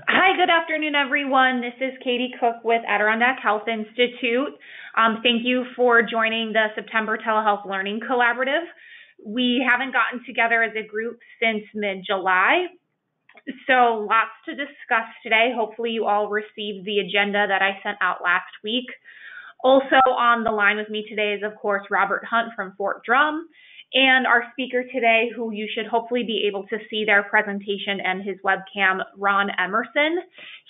Hi, good afternoon, everyone. This is Katie Cook with Adirondack Health Institute. Thank you for joining the September Telehealth Learning Collaborative. We haven't gotten together as a group since mid-July, so lots to discuss today. Hopefully you all received the agenda that I sent out last week. Also on the line with me today is, of course, Robert Hunt from Fort Drum, and our speaker today, who you should hopefully be able to see their presentation and his webcam, Ron Emerson.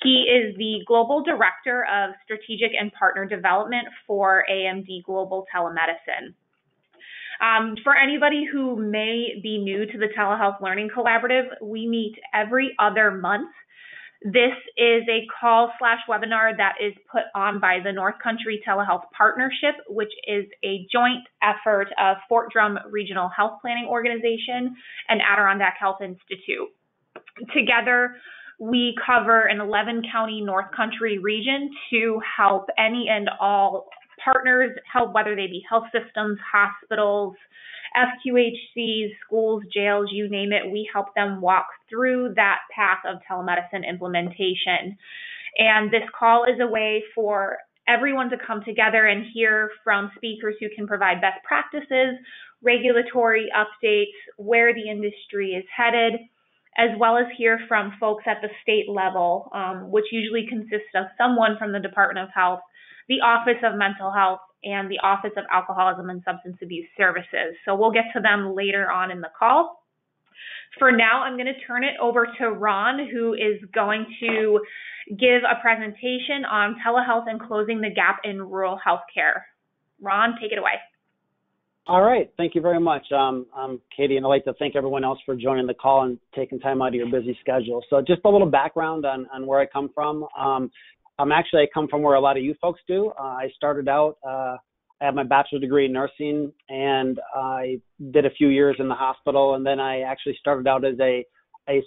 He is the Global Director of Strategic and Partner Development for AMD Global Telemedicine. For anybody who may be new to the Telehealth Learning Collaborative, we meet every other month. This is a call/webinar that is put on by the North Country Telehealth Partnership, which is a joint effort of Fort Drum Regional Health Planning Organization and Adirondack Health Institute. Together, we cover an 11-county North Country region to help any and all partners help, whether they be health systems, hospitals, FQHCs, schools, jails, you name it. We help them walk through that path of telemedicine implementation. And this call is a way for everyone to come together and hear from speakers who can provide best practices, regulatory updates, where the industry is headed, as well as hear from folks at the state level, which usually consists of someone from the Department of Health, the Office of Mental Health, and the Office of Alcoholism and Substance Abuse Services. So we'll get to them later on in the call. For now, I'm going to turn it over to Ron, who is going to give a presentation on telehealth and closing the gap in rural healthcare. Ron, take it away. All right. Thank you very much. I'm Katie, and I'd like to thank everyone else for joining the call and taking time out of your busy schedule. So just a little background on where I come from. I come from where a lot of you folks do. I started out, I have my bachelor's degree in nursing, and I did a few years in the hospital, and then I actually started out as a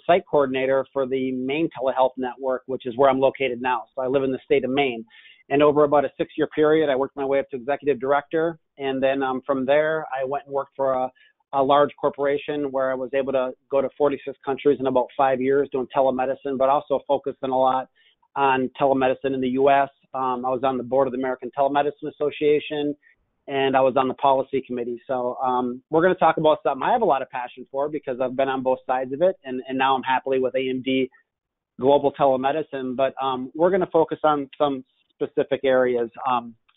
site coordinator for the Maine Telehealth Network, which is where I'm located now. So I live in the state of Maine. And over about a 6-year period, I worked my way up to executive director, and then from there, I went and worked for a large corporation where I was able to go to 46 countries in about 5 years doing telemedicine, but also focusing a lot on telemedicine in the U.S. I was on the board of the American Telemedicine Association, and I was on the policy committee. So we're going to talk about something I have a lot of passion for because I've been on both sides of it, and now I'm happily with AMD Global Telemedicine. But we're going to focus on some specific areas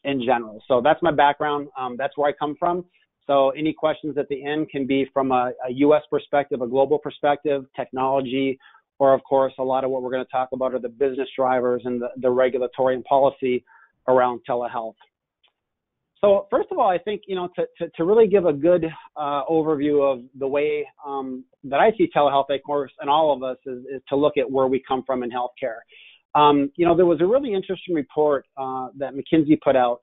in general. So that's my background. That's where I come from. So any questions at the end can be from a U.S. perspective, a global perspective, technology, or, of course, a lot of what we're going to talk about are the business drivers and the regulatory and policy around telehealth. So first of all, I think, to really give a good overview of the way that I see telehealth, of course, and all of us is to look at where we come from in healthcare. There was a really interesting report that McKinsey put out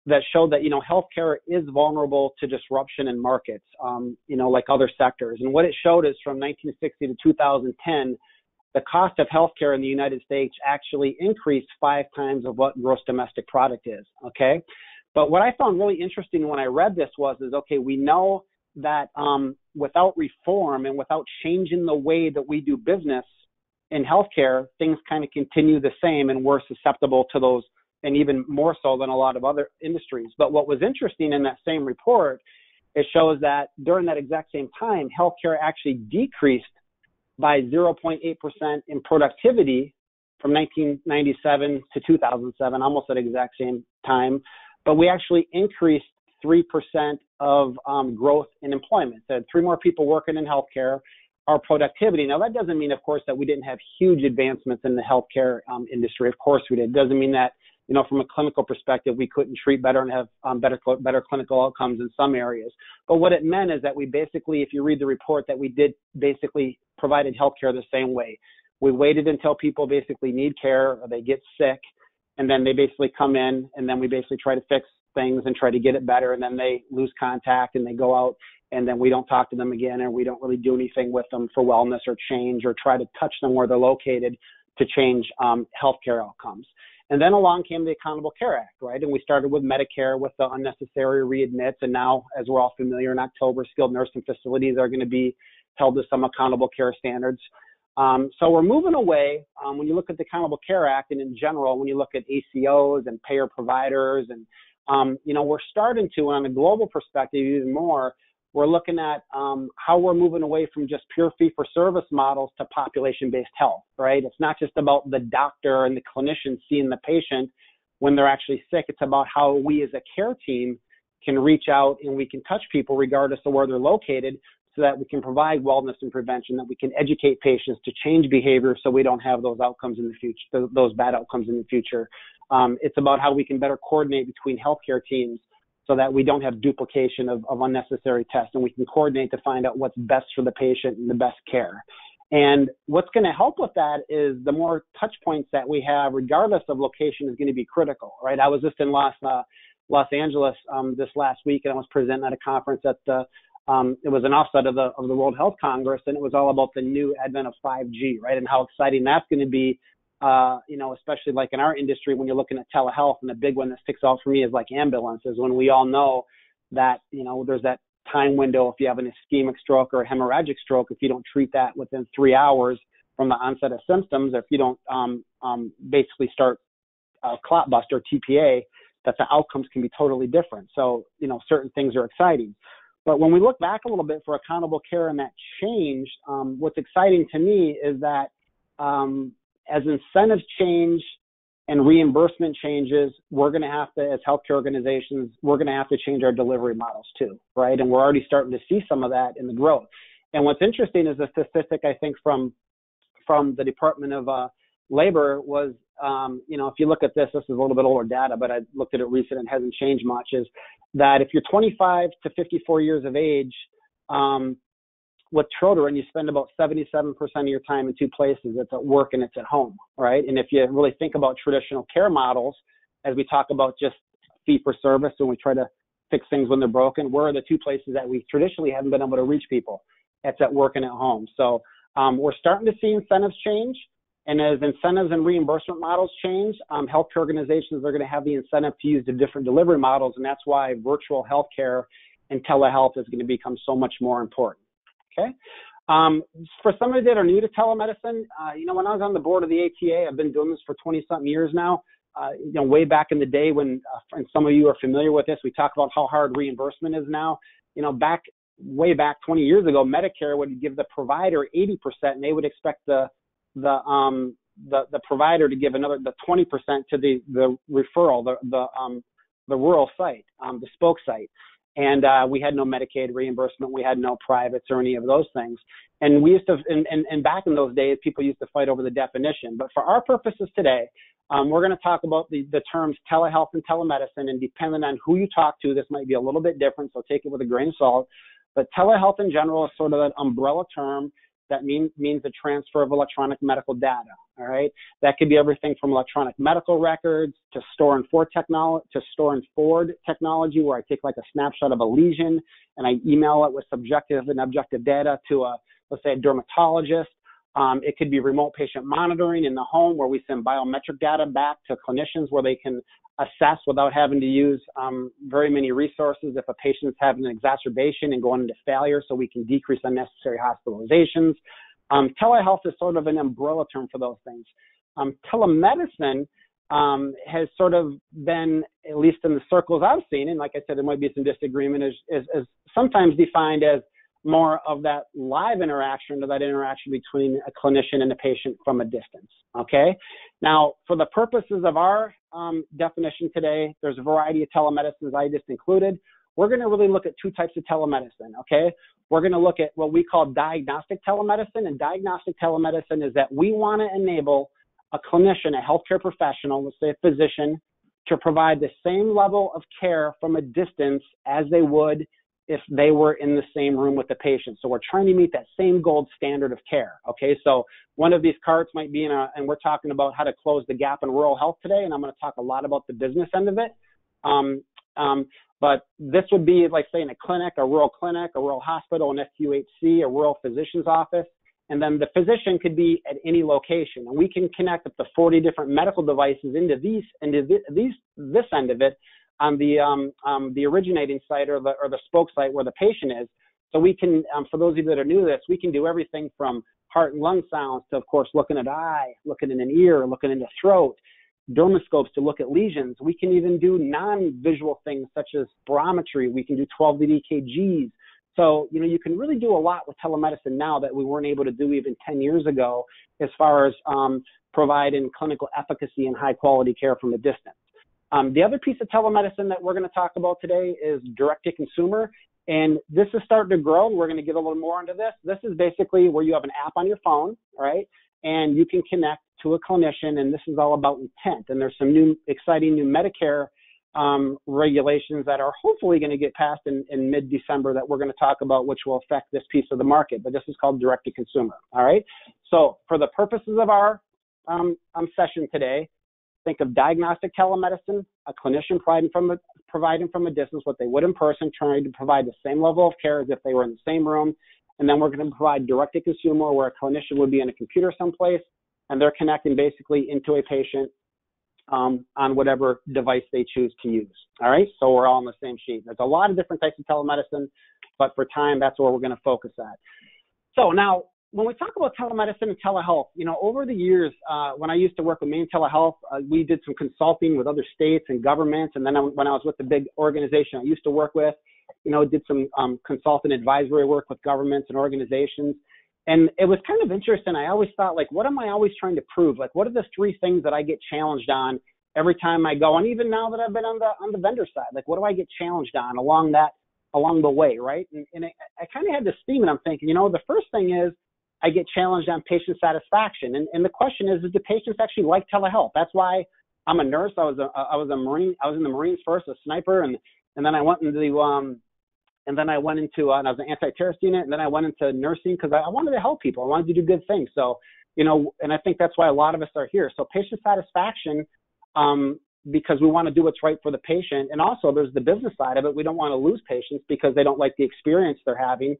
that showed that, healthcare is vulnerable to disruption in markets, like other sectors. And what it showed is from 1960 to 2010, the cost of healthcare in the United States actually increased 5 times of what gross domestic product is, okay? But what I found really interesting when I read this we know that without reform and without changing the way that we do business in healthcare, things kind of continue the same, and we're susceptible to those, and even more so than a lot of other industries. But what was interesting in that same report, it shows that during that exact same time, healthcare actually decreased by 0.8% in productivity from 1997 to 2007, almost at the exact same time. But we actually increased 3% of growth in employment. So 3 more people working in healthcare. Our productivity. Now, that doesn't mean, of course, that we didn't have huge advancements in the healthcare industry. Of course we did. It doesn't mean that, from a clinical perspective, we couldn't treat better and have better clinical outcomes in some areas. But what it meant is that we basically, if you read the report, that we did basically provided healthcare the same way. We waited until people basically need care or they get sick, and then they basically come in, and then we basically try to fix things and try to get it better, and then they lose contact and they go out, and then we don't talk to them again, and we don't really do anything with them for wellness or change or try to touch them where they're located to change healthcare outcomes. And then along came the Accountable Care Act, right? And we started with Medicare with the unnecessary readmits, and now, as we're all familiar, in October, skilled nursing facilities are going to be held to some accountable care standards. So we're moving away, when you look at the Accountable Care Act and in general, when you look at ACOs and payer providers and, we're starting to, on a global perspective even more, we're looking at how we're moving away from just pure fee-for-service models to population-based health, right? It's not just about the doctor and the clinician seeing the patient when they're actually sick. It's about how we as a care team can reach out and we can touch people regardless of where they're located so that we can provide wellness and prevention, that we can educate patients to change behavior so we don't have those outcomes in the future, those bad outcomes in the future. It's about how we can better coordinate between healthcare teams so that we don't have duplication of unnecessary tests, and we can coordinate to find out what's best for the patient and the best care. And what's going to help with that is the more touch points that we have, regardless of location, is going to be critical, right? I was just in Los Angeles this last week, and I was presenting at a conference at the it was an offset of the World Health Congress, and it was all about the new advent of 5G, right? And how exciting that's going to be, especially like in our industry when you're looking at telehealth. And the big one that sticks out for me is like ambulances, when we all know that, there's that time window if you have an ischemic stroke or a hemorrhagic stroke, if you don't treat that within 3 hours from the onset of symptoms, or if you don't basically start clot bust or TPA, that the outcomes can be totally different. So, certain things are exciting. But when we look back a little bit for accountable care and that change, what's exciting to me is that as incentives change and reimbursement changes, we're going to have to, as healthcare organizations, we're going to have to change our delivery models too, right? And we're already starting to see some of that in the growth. And what's interesting is the statistic, I think, from the Department of Labor was, if you look at this is a little bit older data, but I looked at it recent and it hasn't changed much, is that if you're 25 to 54 years of age, with children, you spend about 77% of your time in two places. It's at work and it's at home, right? And if you really think about traditional care models, as we talk about just fee-for-service and we try to fix things when they're broken, where are the two places that we traditionally haven't been able to reach people? It's at work and at home. So we're starting to see incentives change. And as incentives and reimbursement models change, healthcare organizations are going to have the incentive to use the different delivery models. And that's why virtual healthcare and telehealth is going to become so much more important. Okay. For some of you that are new to telemedicine, when I was on the board of the ATA, I've been doing this for 20-something years now. Way back in the day when, and some of you are familiar with this, we talk about how hard reimbursement is now. Way back 20 years ago, Medicare would give the provider 80%, and they would expect the provider to give the 20% to the referral, the rural site, the spoke site. And we had no Medicaid reimbursement. We had no privates or any of those things. And we used to, and back in those days, people used to fight over the definition. But for our purposes today, we're going to talk about the terms telehealth and telemedicine. And depending on who you talk to, this might be a little bit different, so take it with a grain of salt. But telehealth in general is sort of an umbrella term that means the transfer of electronic medical data, all right? That could be everything from electronic medical records to store and forward technology, where I take like a snapshot of a lesion and I email it with subjective and objective data to let's say a dermatologist. It could be remote patient monitoring in the home, where we send biometric data back to clinicians where they can assess without having to use very many resources if a patient's having an exacerbation and going into failure, so we can decrease unnecessary hospitalizations. Telehealth is sort of an umbrella term for those things. Telemedicine has sort of been, at least in the circles I've seen, and like I said, there might be some disagreement, is sometimes defined as more of that live interaction, or that interaction between a clinician and a patient from a distance, okay? Now, for the purposes of our definition today, there's a variety of telemedicines I just included. We're going to really look at two types of telemedicine, okay? We're going to look at what we call diagnostic telemedicine, and diagnostic telemedicine is that we want to enable a clinician, a healthcare professional, let's say a physician, to provide the same level of care from a distance as they would if they were in the same room with the patient. So we're trying to meet that same gold standard of care, okay? So one of these carts might be and we're talking about how to close the gap in rural health today, and I'm going to talk a lot about the business end of it. But this would be like, say, in a clinic, a rural hospital, an FQHC, a rural physician's office, and then the physician could be at any location. And we can connect up to 40 different medical devices into this end of it, on the originating site or the spoke site where the patient is. So we can, for those of you that are new to this, we can do everything from heart and lung sounds to, of course, looking at eye, looking in an ear, looking into throat, dermoscopes to look at lesions. We can even do non-visual things such as spirometry. We can do 12-lead EKGs. So, you can really do a lot with telemedicine now that we weren't able to do even 10 years ago as far as providing clinical efficacy and high-quality care from a distance. The other piece of telemedicine that we're going to talk about today is direct-to-consumer, and this is starting to grow. We're going to get a little more into this. This is basically where you have an app on your phone, right, and you can connect to a clinician, and this is all about intent. And there's some new, exciting new Medicare regulations that are hopefully going to get passed in mid-December that we're going to talk about, which will affect this piece of the market. But this is called direct-to-consumer, all right? So for the purposes of our session today, think of diagnostic telemedicine, a clinician providing from a distance what they would in person, trying to provide the same level of care as if they were in the same room. And then we're going to provide direct-to-consumer, where a clinician would be in a computer someplace, and they're connecting basically into a patient on whatever device they choose to use. All right, so we're all on the same sheet. There's a lot of different types of telemedicine, but for time, that's where we're going to focus at. So now, when we talk about telemedicine and telehealth, over the years, when I used to work with Maine Telehealth, we did some consulting with other states and governments. And then when I was with the big organization I used to work with, did some consultant advisory work with governments and organizations. And it was kind of interesting. I always thought, what am I always trying to prove? What are the three things that I get challenged on every time I go? And even now that I've been on the vendor side, what do I get challenged on along the way, right? And I kind of had this theme, and I'm thinking, the first thing is, I get challenged on patient satisfaction. And the question is do patients actually like telehealth? That's why I'm a nurse. I was a Marine. I was in the Marines first, a sniper, and then I went into and I was an anti-terrorist unit, and then I went into nursing because I wanted to help people. I wanted to do good things. So, and I think that's why a lot of us are here. So patient satisfaction, because we want to do what's right for the patient. And also there's the business side of it. We don't want to lose patients because they don't like the experience they're having,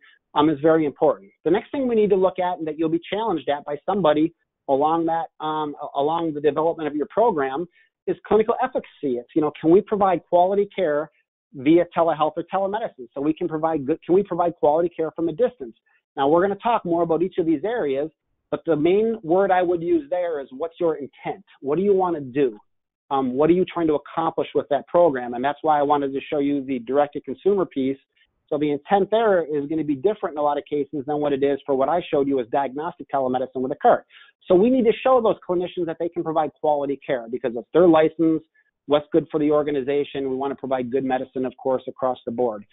is very important. The next thing we need to look at, and that you'll be challenged at by somebody along the development of your program, is clinical efficacy. It's, can we provide quality care via telehealth or telemedicine? So can we provide quality care from a distance? Now we're going to talk more about each of these areas, but the main word I would use there is, what's your intent? What do you want to do? What are you trying to accomplish with that program? And that's why I wanted to show you the direct-to-consumer piece. So the intent there is going to be different in a lot of cases than what it is for what I showed you as diagnostic telemedicine with a cart. So we need to show those clinicians that they can provide quality care, because if they're licensed, what's good for the organization, we want to provide good medicine, of course, across the board.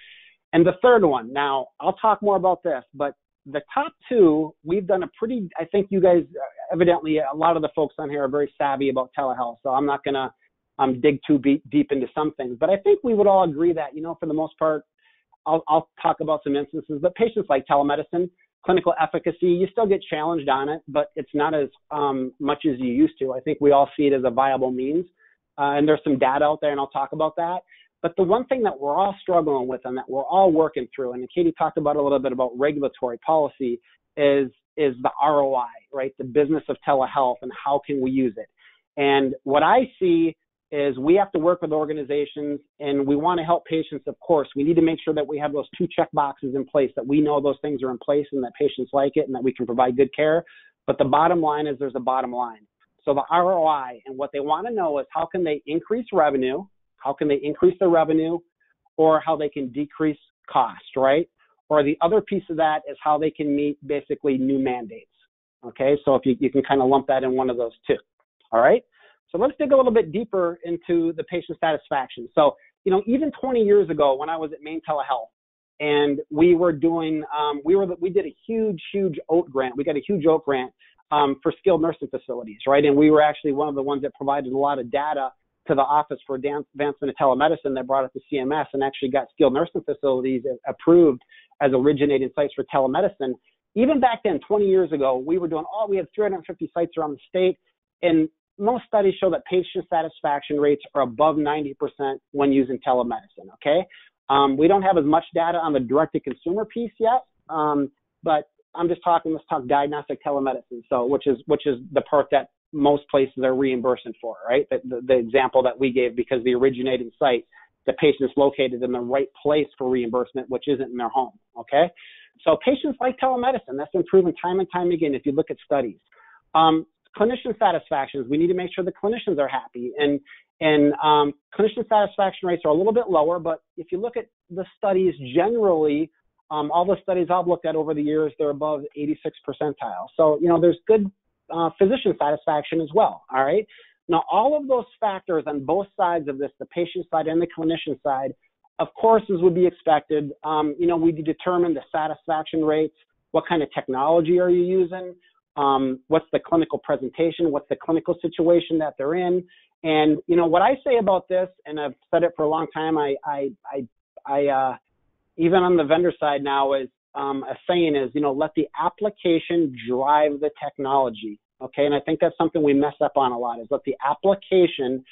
And the third one, now I'll talk more about this, but the top two, we've done I think you guys, evidently a lot of the folks on here are very savvy about telehealth, so I'm not going to dig too deep into some things. But I think we would all agree that, for the most part, I'll talk about some instances, but patients like telemedicine, clinical efficacy, you still get challenged on it, but it's not as much as you used to. I think we all see it as a viable means, and there's some data out there, and I'll talk about that. But the one thing that we're all struggling with and that we're all working through, and Katie talked about a little bit about regulatory policy, is the ROI, right? The business of telehealth and how can we use it. And what I see is we have to work with organizations, and we want to help patients, of course. We need to make sure that we have those two check boxes in place, that we know those things are in place and that patients like it and that we can provide good care. But the bottom line is there's a bottom line. So the ROI, and what they want to know is how can they increase revenue, how can they increase their revenue, or how they can decrease cost, right? Or the other piece of that is how they can meet basically new mandates. Okay, so if you can kind of lump that in one of those two. All right. So let's dig a little bit deeper into the patient satisfaction. So, even 20 years ago when I was at Maine Telehealth, and we were doing, we did a huge OAT grant. We got a huge OAT grant for skilled nursing facilities, right? And we were actually one of the ones that provided a lot of data to the Office for Advancement of Telemedicine that brought it to CMS and actually got skilled nursing facilities approved as originating sites for telemedicine. Even back then, 20 years ago, we had 350 sites around the state, and most studies show that patient satisfaction rates are above 90% when using telemedicine, okay? We don't have as much data on the direct-to-consumer piece yet, but let's talk diagnostic telemedicine, so which is the part that most places are reimbursing for, right? The example that we gave, because the originating site, the patient is located in the right place for reimbursement, which isn't in their home, okay? So patients like telemedicine. That's been proven time and time again if you look at studies. Clinician satisfaction, we need to make sure the clinicians are happy. And clinician satisfaction rates are a little bit lower, but if you look at the studies generally, all the studies I've looked at over the years, they're above 86 percentile. So, there's good physician satisfaction as well, all right? Now, all of those factors on both sides of this, the patient side and the clinician side, of course, as would be expected, we determine the satisfaction rates, what kind of technology are you using, what's the clinical presentation, what's the clinical situation that they're in. And, what I say about this, and I've said it for a long time, I even on the vendor side now is a saying is, let the application drive the technology. Okay. And I think that's something we mess up on a lot is let the application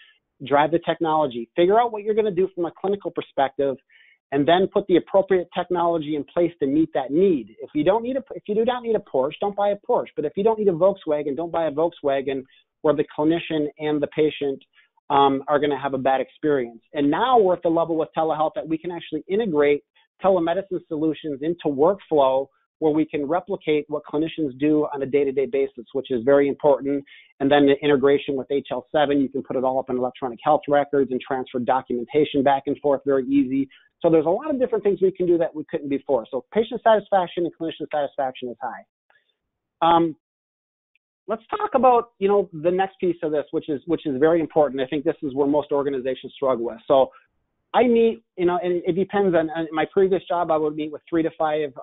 drive the technology. Figure out what you're going to do from a clinical perspective, and then put the appropriate technology in place to meet that need. If you do not need a Porsche, don't buy a Porsche. But if you don't need a Volkswagen, don't buy a Volkswagen where the clinician and the patient are going to have a bad experience. And now we're at the level with telehealth that we can actually integrate telemedicine solutions into workflow where we can replicate what clinicians do on a day-to-day basis, which is very important. And then the integration with HL7, you can put it all up in electronic health records and transfer documentation back and forth very easy. So there's a lot of different things we can do that we couldn't before. So patient satisfaction and clinician satisfaction is high. Let's talk about, the next piece of this, which is very important. I think this is where most organizations struggle with. So I meet, and it depends on my previous job. I would meet with 3 to 5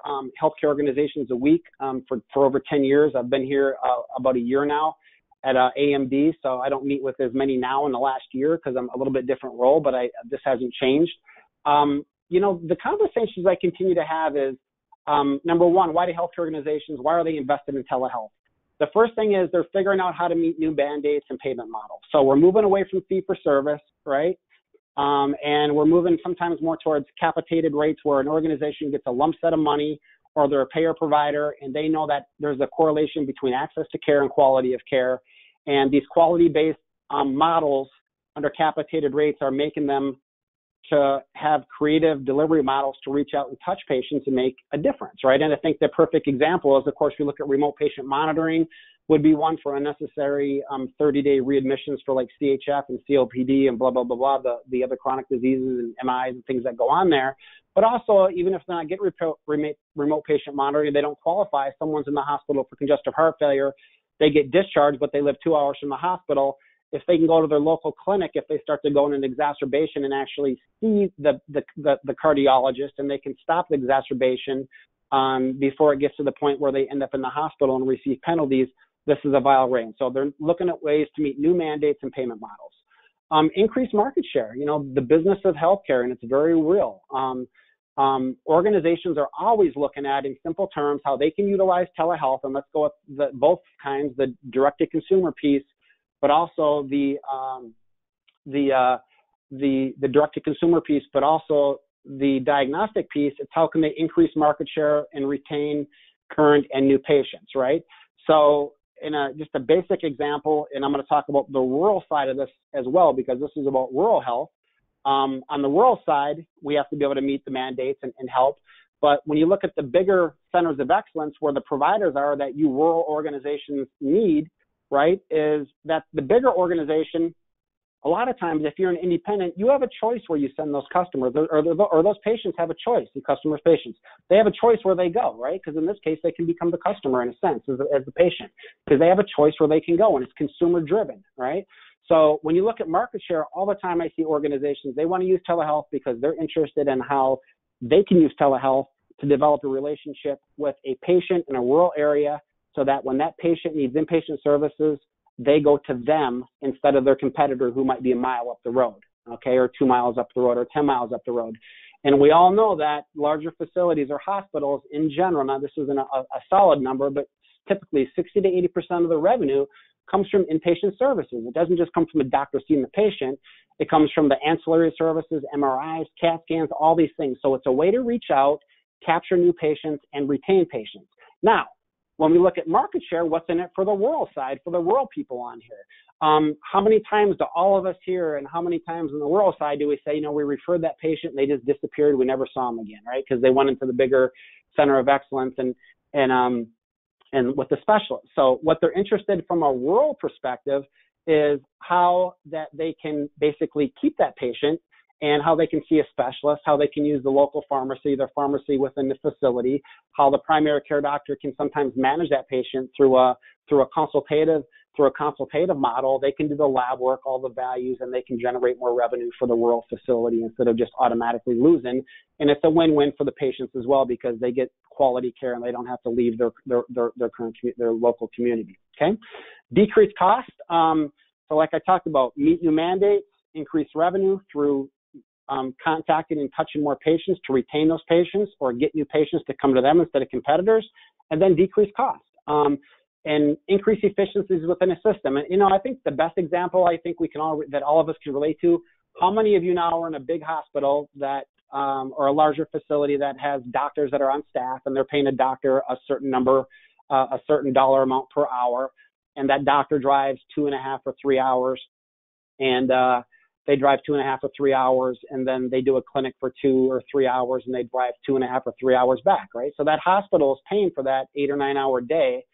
healthcare organizations a week for over 10 years. I've been here about a year now at AMD, so I don't meet with as many now in the last year because I'm a little bit different role, but this hasn't changed. The conversations I continue to have is, number one, why do healthcare organizations, why are they invested in telehealth? The first thing is they're figuring out how to meet new mandates and payment models. So we're moving away from fee-for-service, right? And we're moving sometimes more towards capitated rates where an organization gets a lump set of money or they're a payer provider and they know that there's a correlation between access to care and quality of care. And these quality-based models under capitated rates are making them to have creative delivery models to reach out and touch patients and make a difference, right? And I think the perfect example is, of course, we look at remote patient monitoring would be one for unnecessary 30-day readmissions for like CHF and COPD and blah, blah, blah, blah, the other chronic diseases and MIs and things that go on there. But also, even if they're not getting remote patient monitoring, they don't qualify. Someone's in the hospital for congestive heart failure. They get discharged, but they live 2 hours from the hospital. If they can go to their local clinic, if they start to go in an exacerbation and actually see the cardiologist and they can stop the exacerbation before it gets to the point where they end up in the hospital and receive penalties, this is a vial ring. So they're looking at ways to meet new mandates and payment models. Increase market share, the business of healthcare, and it's very real. Organizations are always looking at, in simple terms, how they can utilize telehealth, and let's go with both kinds, the direct-to-consumer piece, but also the direct-to-consumer piece, but also the diagnostic piece. It's how can they increase market share and retain current and new patients, right? So in just a basic example, and I'm going to talk about the rural side of this as well, because this is about rural health. On the rural side, we have to be able to meet the mandates and help. But when you look at the bigger centers of excellence where the providers are that you rural organizations need, right, is that the bigger organization, a lot of times if you're an independent, you have a choice where you send those customers, or those patients have a choice, the customers' patients. They have a choice where they go, right? Because in this case, they can become the customer in a sense as the patient, because they have a choice where they can go, and it's consumer driven, right? So when you look at market share, all the time I see organizations, they want to use telehealth because they're interested in how they can use telehealth to develop a relationship with a patient in a rural area, so that when that patient needs inpatient services, they go to them instead of their competitor who might be a mile up the road, okay, or 2 miles up the road or 10 miles up the road. And we all know that larger facilities or hospitals in general, now this isn't a solid number, but typically 60 to 80% of the revenue comes from inpatient services. It doesn't just come from a doctor seeing the patient. It comes from the ancillary services, MRIs, CAT scans, all these things. So it's a way to reach out, capture new patients, and retain patients. Now, when we look at market share, what's in it for the rural side, for the rural people on here? How many times do all of us here, and how many times on the rural side do we say, we referred that patient and they just disappeared, we never saw them again, right? Because they went into the bigger center of excellence and with the specialists. So what they're interested from a rural perspective is how that they can basically keep that patient and how they can see a specialist, how they can use the local pharmacy, their pharmacy within the facility, how the primary care doctor can sometimes manage that patient through a consultative model. They can do the lab work, all the values, and they can generate more revenue for the rural facility instead of just automatically losing. And it's a win-win for the patients as well because they get quality care and they don't have to leave their local community. Okay, decreased cost. So like I talked about, meet new mandates, increase revenue through contacting and touching more patients to retain those patients or get new patients to come to them instead of competitors, and then decrease cost and increase efficiencies within a system. And, I think the best example that all of us can relate to, how many of you now are in a big hospital that or a larger facility that has doctors that are on staff and they're paying a doctor a certain dollar amount per hour, and that doctor drives 2.5 or 3 hours and they drive 2.5 or 3 hours, and then they do a clinic for 2 or 3 hours, and they drive 2.5 or 3 hours back, right? So that hospital is paying for that 8 or 9 hour day,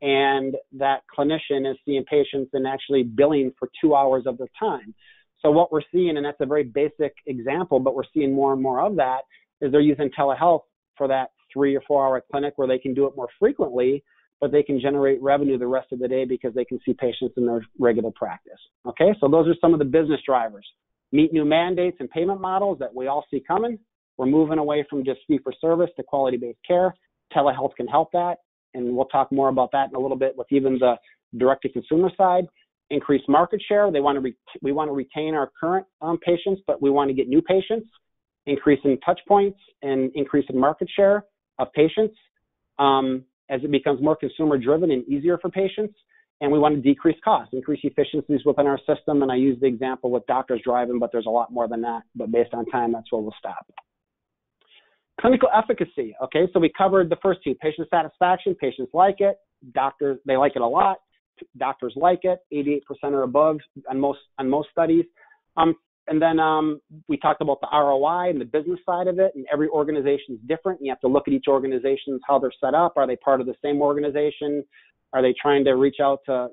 and that clinician is seeing patients and actually billing for 2 hours of their time. So what we're seeing, and that's a very basic example, but we're seeing more and more of that, is they're using telehealth for that 3 or 4 hour clinic where they can do it more frequently, but they can generate revenue the rest of the day because they can see patients in their regular practice. Okay, so those are some of the business drivers. Meet new mandates and payment models that we all see coming. We're moving away from just fee-for-service to quality-based care. Telehealth can help that, and we'll talk more about that in a little bit with even the direct-to-consumer side. Increase market share. We want to retain our current patients, but we want to get new patients. Increase in touch points and increase in market share of patients. As it becomes more consumer-driven and easier for patients, and we want to decrease costs, increase efficiencies within our system, and I use the example with doctors driving, but there's a lot more than that, but based on time, that's where we'll stop. Clinical efficacy, okay, so we covered the first two, patient satisfaction, patients like it, doctors, they like it a lot, doctors like it, 88% or above on most studies. And then we talked about the ROI and the business side of it, and every organization is different. You have to look at each organization, how they're set up. Are they part of the same organization? Are they trying to reach out to,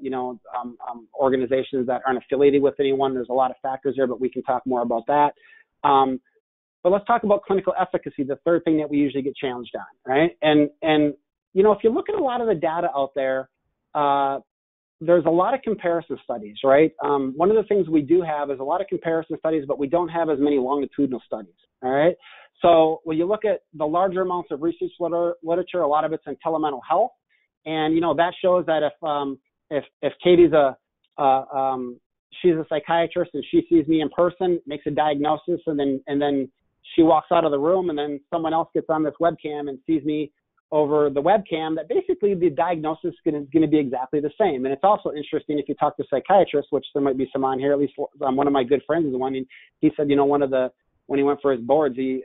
organizations that aren't affiliated with anyone? There's a lot of factors there, but we can talk more about that. But let's talk about clinical efficacy, the third thing that we usually get challenged on, right? And if you look at a lot of the data out there, there's a lot of comparison studies, right? One of the things we do have is a lot of comparison studies, but we don't have as many longitudinal studies, all right? So when you look at the larger amounts of research literature, a lot of it's in telemental health, and that shows that if Katie's she's a psychiatrist and she sees me in person, makes a diagnosis, and then she walks out of the room, and then someone else gets on this webcam and sees me over the webcam, that basically the diagnosis is going to be exactly the same. And it's also interesting if you talk to psychiatrists, which there might be some on here, at least one of my good friends is one, and he said, when he went for his boards, the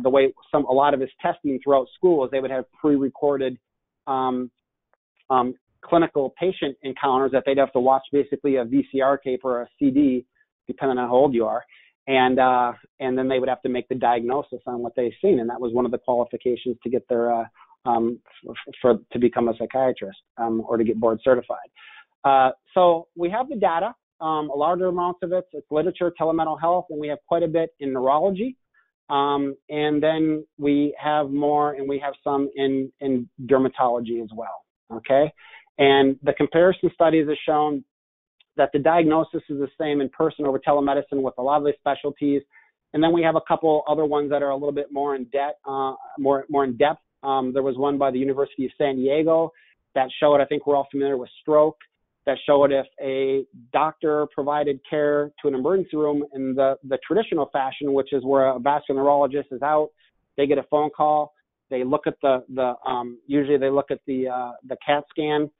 way a lot of his testing throughout school is they would have pre-recorded clinical patient encounters that they'd have to watch, basically a VCR tape or a CD, depending on how old you are. And then they would have to make the diagnosis on what they've seen, and that was one of the qualifications to get their to become a psychiatrist or to get board certified. So we have the data, a larger amounts of it's literature, telemental health, and we have quite a bit in neurology, and then we have more, and we have some in dermatology as well. Okay, and the comparison studies have shown that the diagnosis is the same in person over telemedicine with a lot of the specialties. And then we have a couple other ones that are a little bit more in depth. There was one by the University of San Diego that showed, I think we're all familiar with stroke, that showed if a doctor provided care to an emergency room in the traditional fashion, which is where a vascular neurologist is out, they get a phone call, they look at usually they look at the CAT scan,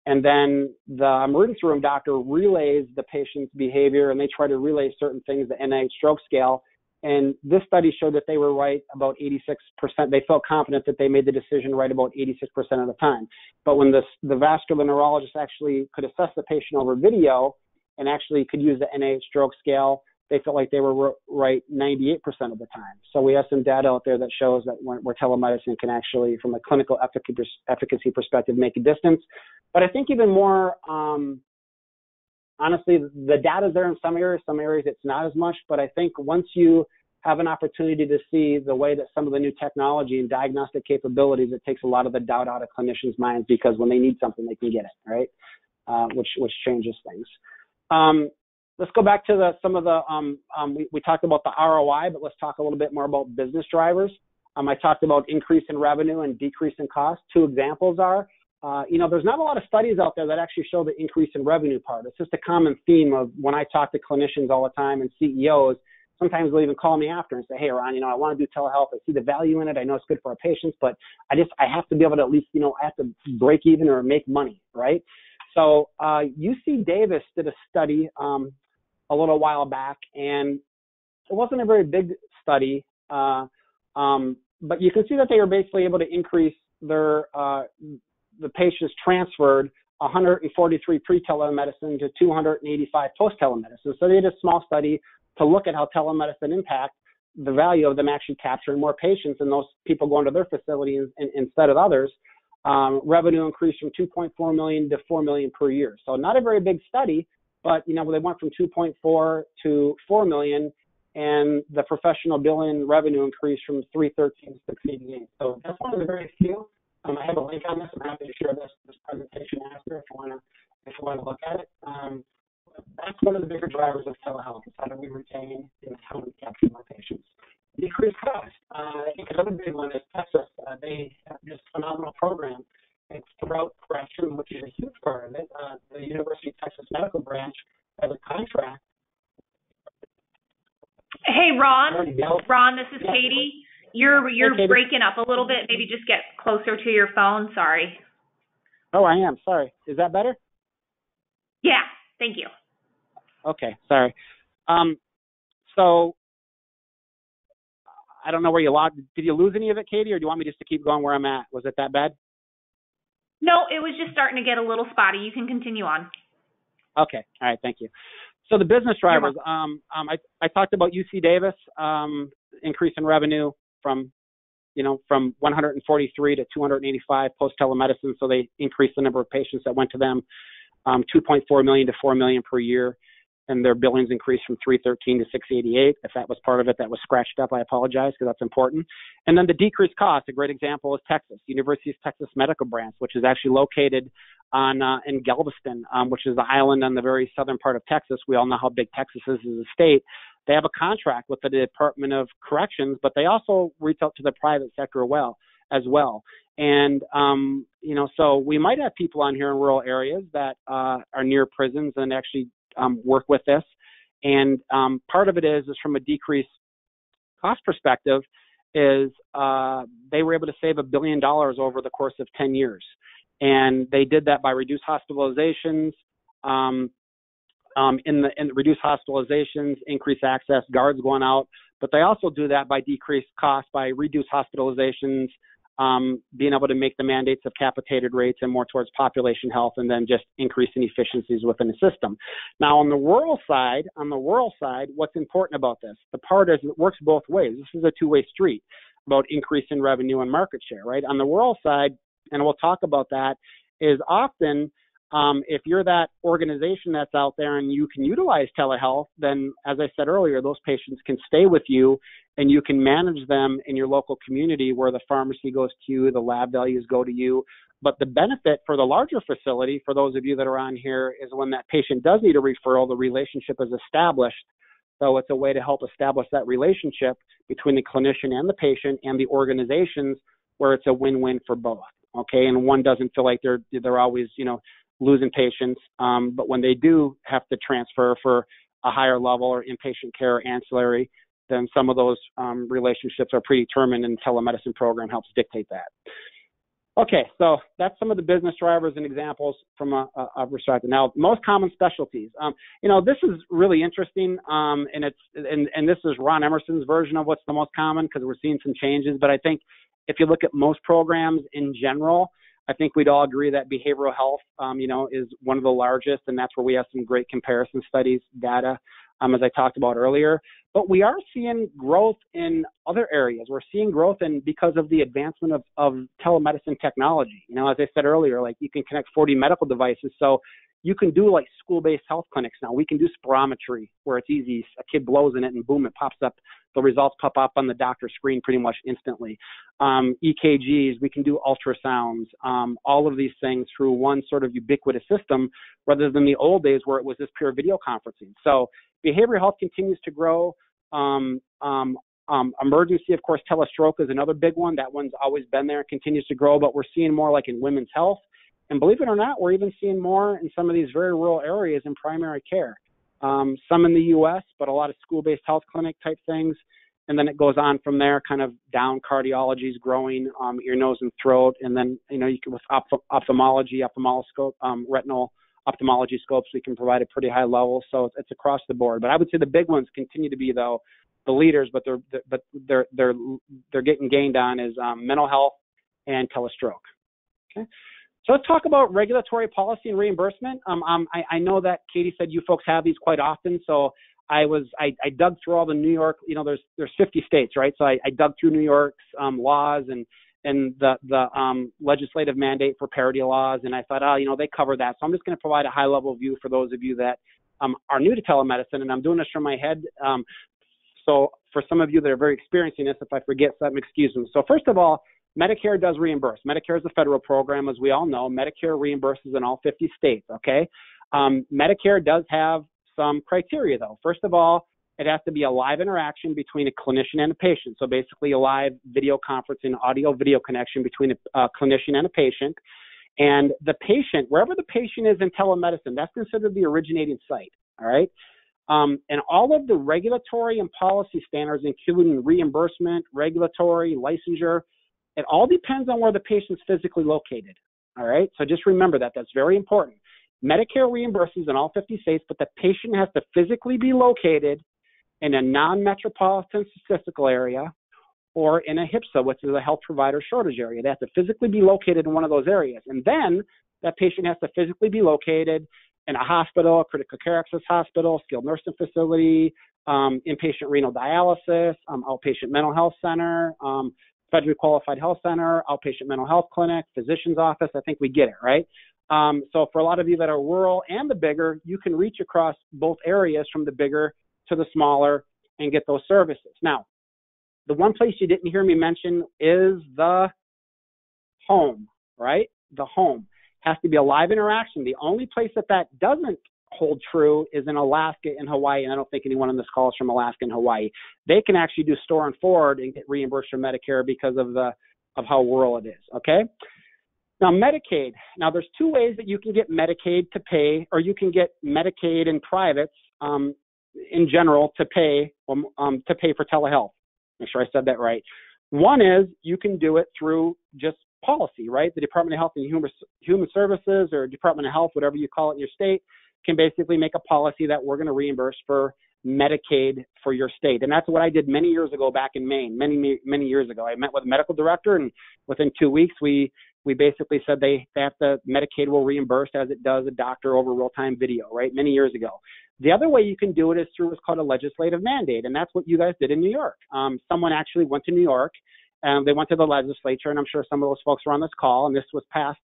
and then the emergency room doctor relays the patient's behavior, and they try to relay certain things, the NIH stroke scale. And this study showed that they were right about 86%. They felt confident that they made the decision right about 86% of the time. But when the vascular neurologist actually could assess the patient over video and actually could use the NIH stroke scale, they felt like they were right 98% of the time. So we have some data out there that shows that where telemedicine can actually, from a clinical efficacy perspective, make a difference. But I think even more, honestly, the data's there in some areas it's not as much. But I think once you have an opportunity to see the way that some of the new technology and diagnostic capabilities, it takes a lot of the doubt out of clinicians' minds, because when they need something, they can get it, right? Which changes things. Let's go back to some of the, we talked about the ROI, but let's talk a little bit more about business drivers. I talked about increase in revenue and decrease in cost. Two examples are, there's not a lot of studies out there that actually show the increase in revenue part. It's just a common theme of when I talk to clinicians all the time and CEOs, sometimes they'll even call me after and say, hey, Ron, I want to do telehealth. I see the value in it. I know it's good for our patients, but I have to be able to at least, I have to break even or make money, right? So UC Davis did a study a little while back, and it wasn't a very big study, but you can see that they were basically able to increase their the patients transferred 143 pre-telemedicine to 285 post-telemedicine. So they did a small study to look at how telemedicine impacts the value of them actually capturing more patients and those people going to their facility instead of others. Revenue increased from $2.4 million to $4 million per year. So not a very big study, but they went from 2.4 to 4 million, and the professional billing revenue increased from 313 to 688. So that's one of the very few. I have a link on this. I'm happy to share this presentation after if you want to look at it. That's one of the bigger drivers of telehealth. Is how do we retain and how do we capture more patients? Decrease cost. I think another big one is Texas. They have this phenomenal program. It's throughout correction, which is a huge part of it. The University of Texas Medical Branch has a contract. Hey, Ron, this is Yeah. Katie. You're Katie. breaking up a little bit. Maybe just get closer to your phone. Sorry. Oh, I am. Sorry. Is that better? Yeah, thank you. Okay, sorry. So I don't know where you lost. Did you lose any of it, Katie, or do you want me just to keep going where I'm at? Was it that bad? No, it was just starting to get a little spotty. You can continue on. Okay. All right. Thank you. So the business drivers, I talked about UC Davis, increase in revenue from 143 to 285 post-telemedicine. So they increased the number of patients that went to them, 2.4 million to 4 million per year. And their billings increased from 313 to 688. If that was part of it that was scratched up, I apologize, because that's important. And then the decreased cost, a great example is Texas, University of Texas Medical Branch, which is actually located in Galveston, which is the island on the very southern part of Texas. We all know how big Texas is as a state. They have a contract with the Department of Corrections, but they also reach out to the private sector as well. And, so we might have people on here in rural areas that are near prisons and actually work with this. And part of it is from a decreased cost perspective is they were able to save $1 billion over the course of 10 years. And they did that by reduced hospitalizations, reduced hospitalizations, increased access, guards going out. But they also do that by decreased costs, by reduced hospitalizations, being able to make the mandates of capitated rates and more towards population health, and then just increasing efficiencies within the system. Now, on the rural side, what's important about this? The part is it works both ways. This is a two-way street about increasing revenue and market share, right? On the rural side, and we'll talk about that, is often if you're that organization that's out there and you can utilize telehealth, then as I said earlier, those patients can stay with you and you can manage them in your local community where the pharmacy goes to you, the lab values go to you. But the benefit for the larger facility, for those of you that are on here, is when that patient does need a referral, the relationship is established. So it's a way to help establish that relationship between the clinician and the patient and the organizations where it's a win-win for both. Okay, and one doesn't feel like they're always, losing patients, but when they do have to transfer for a higher level or inpatient care or ancillary, then some of those relationships are predetermined, and the telemedicine program helps dictate that. Okay, so that's some of the business drivers and examples from a perspective. Now, most common specialties. This is really interesting, and this is Ron Emerson's version of what's the most common, because we're seeing some changes. But I think if you look at most programs in general, I think we'd all agree that behavioral health, is one of the largest, and that's where we have some great comparison studies, data, as I talked about earlier. But we are seeing growth in other areas. We're seeing growth because of the advancement of telemedicine technology. As I said earlier, like you can connect 40 medical devices. So you can do like school-based health clinics now. We can do spirometry where it's easy. A kid blows in it and boom, it pops up. The results pop up on the doctor's screen pretty much instantly. EKGs, we can do ultrasounds, all of these things through one sort of ubiquitous system rather than the old days where it was just pure video conferencing. So behavioral health continues to grow. Emergency, of course, telestroke is another big one. That one's always been there and continues to grow, but we're seeing more like in women's health. And believe it or not, we're even seeing more in some of these very rural areas in primary care. Some in the U.S., but a lot of school-based health clinic type things. And then it goes on from there, kind of down. Cardiology is growing, ear, nose, and throat. And then, you can with ophthalmology, retinal ophthalmology scopes, we can provide a pretty high level. So it's across the board. But I would say the big ones continue to be, though, the leaders, but they're getting gained on is mental health and telestroke. Okay. So let's talk about regulatory policy and reimbursement. I know that Katie said you folks have these quite often, so I dug through all the New York. There's 50 states, right? So I dug through New York's laws and the legislative mandate for parity laws, and I thought, they cover that. So I'm just going to provide a high level view for those of you that are new to telemedicine, and I'm doing this from my head. So for some of you that are very experienced in this, if I forget something, excuse me. So first of all, Medicare does reimburse. Medicare is a federal program, as we all know. Medicare reimburses in all 50 states, okay? Medicare does have some criteria, though. First of all, it has to be a live interaction between a clinician and a patient. So basically a live video conferencing, audio-video connection between a clinician and a patient. And the patient, wherever the patient is in telemedicine, that's considered the originating site, all right? And all of the regulatory and policy standards, including reimbursement, regulatory, licensure, it all depends on where the patient's physically located, all right? So just remember that. That's very important. Medicare reimburses in all 50 states, but the patient has to physically be located in a non-metropolitan statistical area or in a HPSA, which is a health provider shortage area. They have to physically be located in one of those areas. And then that patient has to physically be located in a hospital, a critical care access hospital, skilled nursing facility, inpatient renal dialysis, outpatient mental health center, federally qualified health center, outpatient mental health clinic, physician's office. I think we get it, right? So for a lot of you that are rural and the bigger, you can reach across both areas from the bigger to the smaller and get those services. Now, the one place you didn't hear me mention is the home, right? The home has to be a live interaction. The only place that doesn't hold true is in Alaska and Hawaii, and I don't think anyone on this call is from Alaska and Hawaii. They can actually do store and forward and get reimbursed from Medicare because of how rural it is, okay? Now, Medicaid. Now, there's two ways that you can get Medicaid to pay, or you can get Medicaid in privates in general to pay for telehealth. Make sure I said that right. One is you can do it through just policy, right? The Department of Health and Human Services or Department of Health, whatever you call it in your state, can basically make a policy that we're going to reimburse for Medicaid for your state. And that's what I did many years ago back in Maine, many years ago. I met with a medical director, and within 2 weeks, we basically said they have to, Medicaid will reimburse as it does a doctor over real-time video, right, many years ago. The other way you can do it is through what's called a legislative mandate, and that's what you guys did in New York. Someone actually went to New York, and they went to the legislature, and I'm sure some of those folks were on this call, and this was passed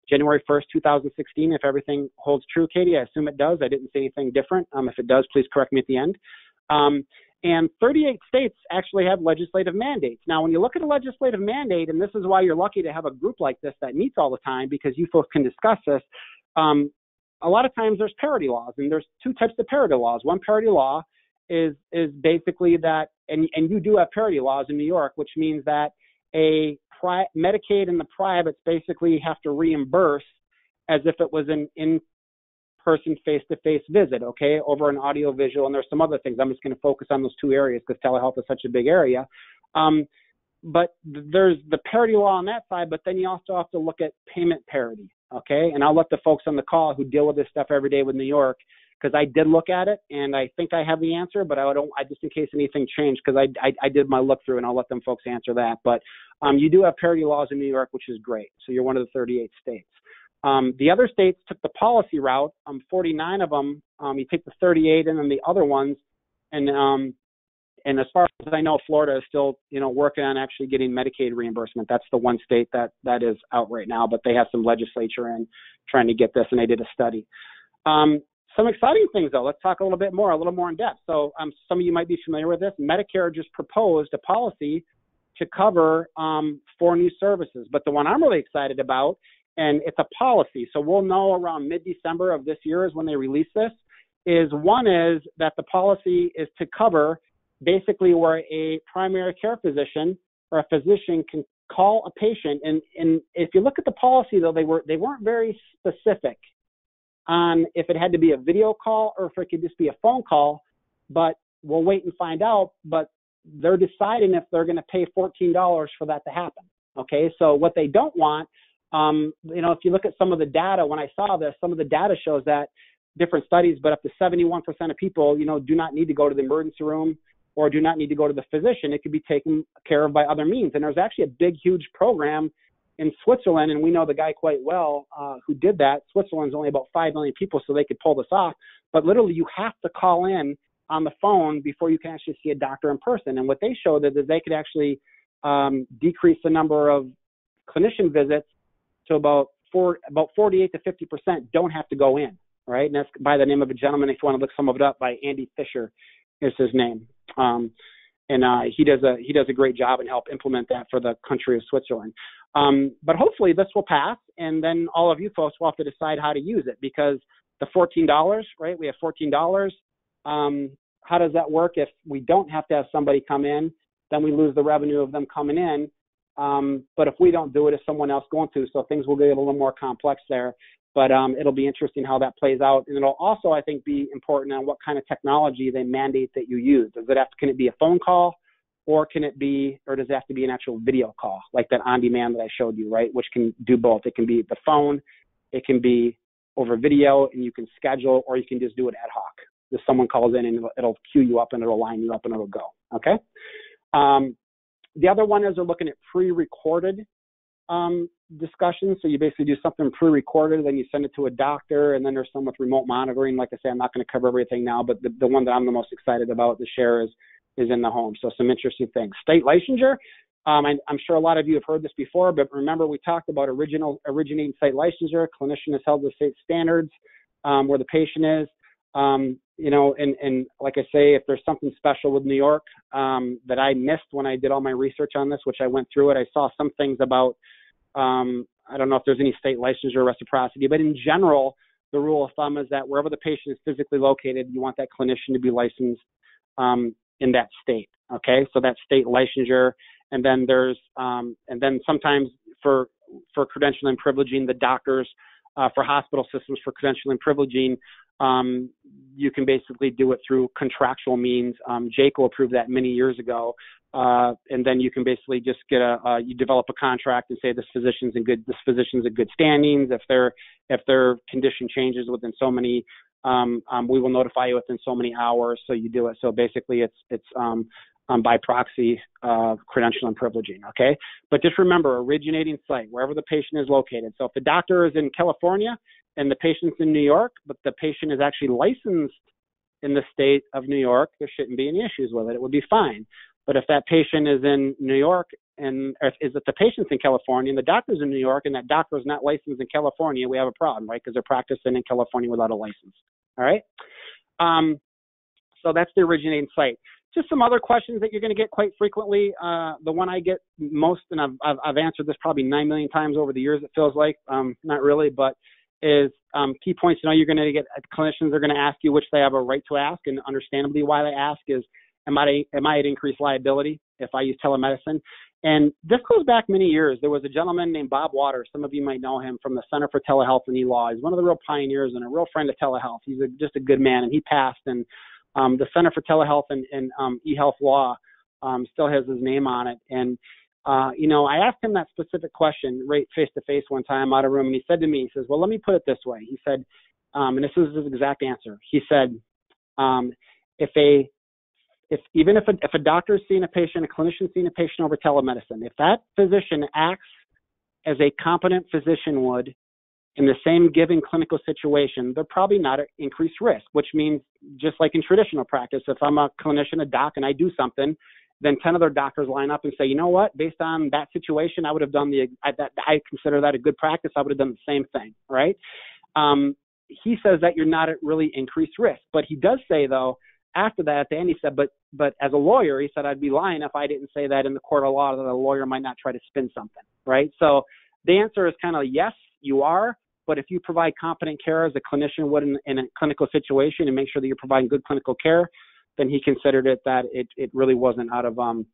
January 1st, 2016, if everything holds true, Katie. I assume it does. I didn't say anything different. If it does, please correct me at the end. And 38 states actually have legislative mandates. Now, when you look at a legislative mandate, and this is why you're lucky to have a group like this that meets all the time, because you folks can discuss this, a lot of times there's parity laws, and there's two types of parity laws. One parity law is basically that, and you do have parity laws in New York, which means that Medicaid and the privates basically have to reimburse as if it was an in-person face-to-face visit, okay, over an audio-visual, and there's some other things. I'm just going to focus on those two areas because telehealth is such a big area. But there's the parity law on that side, but then you also have to look at payment parity, okay? And I'll let the folks on the call who deal with this stuff every day with New York because I did look at it, and I think I have the answer, but I just in case anything changed, because I did my look through, and I'll let them folks answer that. But you do have parity laws in New York, which is great. So you're one of the 38 states. The other states took the policy route. 49 of them, you take the 38 and then the other ones, and as far as I know, Florida is still, working on actually getting Medicaid reimbursement. That's the one state that is out right now, but they have some legislature in trying to get this, and they did a study. Some exciting things, though. Let's talk a little more in depth. So some of you might be familiar with this. Medicare just proposed a policy to cover 4 new services. But the one I'm really excited about, and it's a policy, so we'll know around mid-December of this year is when they release this, is that the policy is to cover basically where a primary care physician or a physician can call a patient. And if you look at the policy, though, they weren't very specific on if it had to be a video call or if it could just be a phone call, but we'll wait and find out. But they're deciding if they're going to pay $14 for that to happen. Okay, so what they don't want, if you look at some of the data, when I saw this, some of the data shows that different studies, but up to 71% of people, do not need to go to the emergency room or do not need to go to the physician. It could be taken care of by other means. And there's actually a big, huge program in Switzerland, and we know the guy quite well who did that. Switzerland's only about 5 million people, so they could pull this off. But literally, you have to call in on the phone before you can actually see a doctor in person. And what they showed is that they could actually decrease the number of clinician visits to about 48 to 50% don't have to go in, right? And that's by the name of a gentleman, if you want to look some of it up, by Andy Fisher is his name. He does a great job and help implement that for the country of Switzerland. But hopefully this will pass, and then all of you folks will have to decide how to use it, because the $14, right? We have $14. How does that work if we don't have to have somebody come in? Then we lose the revenue of them coming in. But if we don't do it, it's someone else going to. So things will get a little more complex there. But it'll be interesting how that plays out. And it'll also, I think, be important on what kind of technology they mandate that you use. Can it be a phone call, or does it have to be an actual video call, like that on-demand that I showed you, right? Which can do both. It can be the phone, it can be over video, and you can schedule, or you can just do it ad hoc. If someone calls in, and it'll queue you up, and it'll line you up, and it'll go, okay? The other one is they're looking at pre-recorded discussions. So you basically do something pre-recorded, then you send it to a doctor, and then there's some with remote monitoring. Like I say, I'm not going to cover everything now, but the one that I'm the most excited about to share is in the home. So some interesting things. State licensure. I'm sure a lot of you have heard this before, but remember we talked about originating site licensure. Clinician is held to state standards where the patient is. And like I say, if there's something special with New York that I missed when I did all my research on this, which I went through it, I saw some things about, I don't know if there's any state licensure or reciprocity, but in general, the rule of thumb is that wherever the patient is physically located, you want that clinician to be licensed in that state. Okay, so that's state licensure, and then there's, and then sometimes for credentialing and privileging, the doctors for hospital systems for credentialing and privileging. You can basically do it through contractual means. JACO approved that many years ago. And then you can basically just get you develop a contract and say this physician's in good standings. If their condition changes within so many, we will notify you within so many hours. So you do it. So basically it's by proxy credential and privileging. Okay. But just remember, originating site, wherever the patient is located. So if the doctor is in California and the patient's in New York, but the patient is actually licensed in the state of New York, there shouldn't be any issues with it. It would be fine. But if that patient is in New York if the patient's in California and the doctor's in New York and that doctor is not licensed in California, we have a problem, right? Because they're practicing in California without a license. All right. So that's the originating site. Just some other questions that you're going to get quite frequently. The one I get most, and I've answered this probably 9 million times over the years, it feels like, not really, but is key points to know. You're going to get clinicians are going to ask you, which they have a right to ask, and understandably why they ask is, am I at increased liability if I use telemedicine? And this goes back many years. There was a gentleman named Bob Waters. Some of you might know him from the Center for Telehealth and E-Law. He's one of the real pioneers and a real friend of telehealth. He's just a good man, and he passed. And the Center for Telehealth and E-Health Law still has his name on it. And, I asked him that specific question right face-to-face one time out of room, and he said to me, he says, well, let me put it this way. He said, and this is his exact answer. He said, if a doctor is seeing a patient, a clinician seeing a patient over telemedicine, if that physician acts as a competent physician would in the same given clinical situation, they're probably not at increased risk, which means just like in traditional practice, if I'm a clinician, a doc, and I do something, then 10 other doctors line up and say, you know what, based on that situation, I would have done I consider that a good practice. I would have done the same thing, right? He says that you're not at really increased risk, but he does say though, after that at the end, he said, but as a lawyer, he said, I'd be lying if I didn't say that in the court of law that a lawyer might not try to spin something, right? So the answer is kind of yes, you are, but if you provide competent care as a clinician would in a clinical situation and make sure that you're providing good clinical care, then he considered it that it really wasn't out of bounds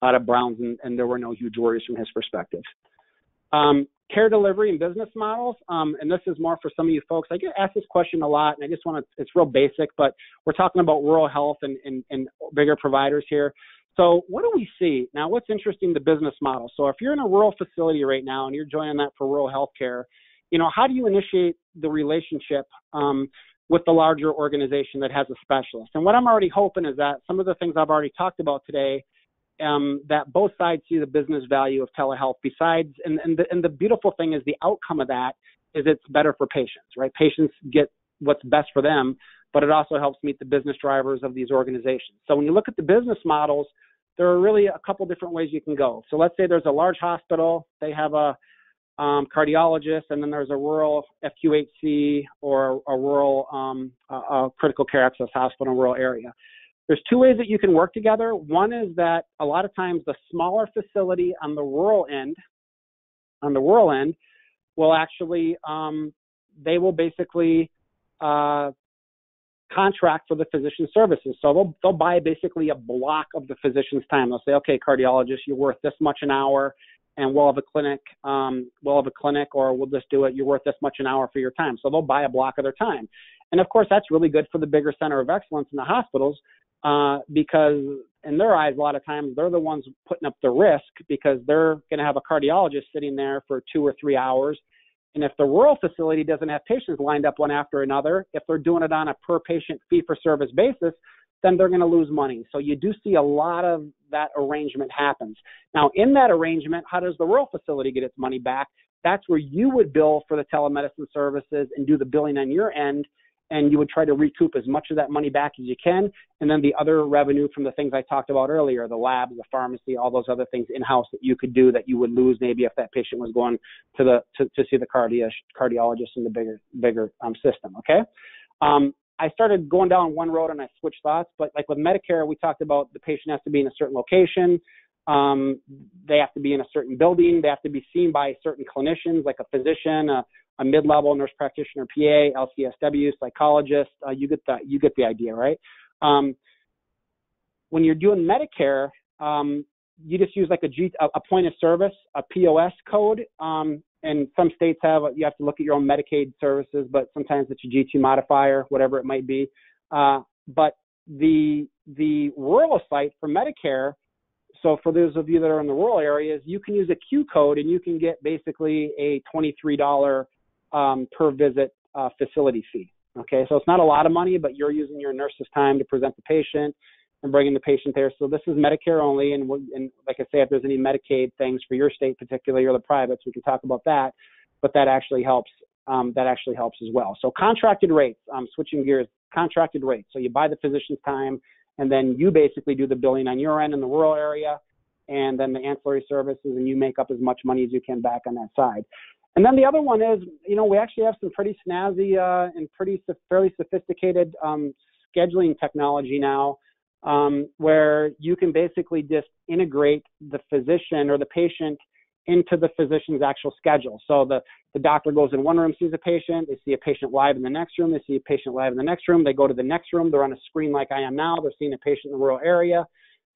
and there were no huge worries from his perspective. Care delivery and business models, and this is more for some of you folks. I get asked this question a lot, and I just want to, it's real basic, but we're talking about rural health and bigger providers here. So what do we see? Now, what's interesting, the business model. So if you're in a rural facility right now and you're joining that for rural health care, how do you initiate the relationship with the larger organization that has a specialist? And what I'm already hoping is that some of the things I've already talked about today, that both sides see the business value of telehealth besides, and the beautiful thing is the outcome of that is it's better for patients, right? Patients get what's best for them, but it also helps meet the business drivers of these organizations. So when you look at the business models, there are really a couple different ways you can go. So let's say there's a large hospital, they have a cardiologist, and then there's a rural FQHC or a rural critical care access hospital in a rural area. There's two ways that you can work together. One is that a lot of times the smaller facility on the rural end will actually, they will basically contract for the physician services. So they'll buy basically a block of the physician's time. They'll say, okay, cardiologist, you're worth this much an hour, and we'll have a clinic, or we'll just do it. You're worth this much an hour for your time. So they'll buy a block of their time. And of course, that's really good for the bigger center of excellence in the hospitals, because in their eyes, a lot of times they're the ones putting up the risk because they're going to have a cardiologist sitting there for 2 or 3 hours. And if the rural facility doesn't have patients lined up one after another, if they're doing it on a per patient fee for service basis, then they're going to lose money. So you do see a lot of that arrangement happens. Now, in that arrangement, how does the rural facility get its money back? That's where you would bill for the telemedicine services and do the billing on your end, and you would try to recoup as much of that money back as you can. And then the other revenue from the things I talked about earlier, the labs, the pharmacy, all those other things in-house that you could do that you would lose maybe if that patient was going to see the cardiologist in the bigger system, okay? I started going down one road and I switched thoughts, but like with Medicare, we talked about the patient has to be in a certain location. They have to be in a certain building. They have to be seen by certain clinicians, like a physician, a mid-level nurse practitioner, PA, LCSW, psychologist. You get the idea, right? When you're doing Medicare, you just use like a point of service, a POS code. And some states you have to look at your own Medicaid services, but sometimes it's a G2 modifier, whatever it might be. But the rural site for Medicare, so for those of you that are in the rural areas, you can use a Q code and you can get basically a $23 per visit facility fee. Okay, so it's not a lot of money, but you're using your nurse's time to present the patient and bringing the patient there. So this is Medicare only, and like I say, if there's any Medicaid things for your state particularly or the privates, we can talk about that. But that actually helps. That actually helps as well. So contracted rates. Switching gears. Contracted rates. So you buy the physician's time, and then you basically do the billing on your end in the rural area, and then the ancillary services, and you make up as much money as you can back on that side. And then the other one is, we actually have some pretty snazzy and fairly sophisticated scheduling technology now, where you can basically just integrate the physician or the patient into the physician's actual schedule. So the doctor goes in one room, sees a patient, they see a patient live in the next room, they see a patient live in the next room, they go to the next room, they're on a screen like I am now, they're seeing a patient in the rural area,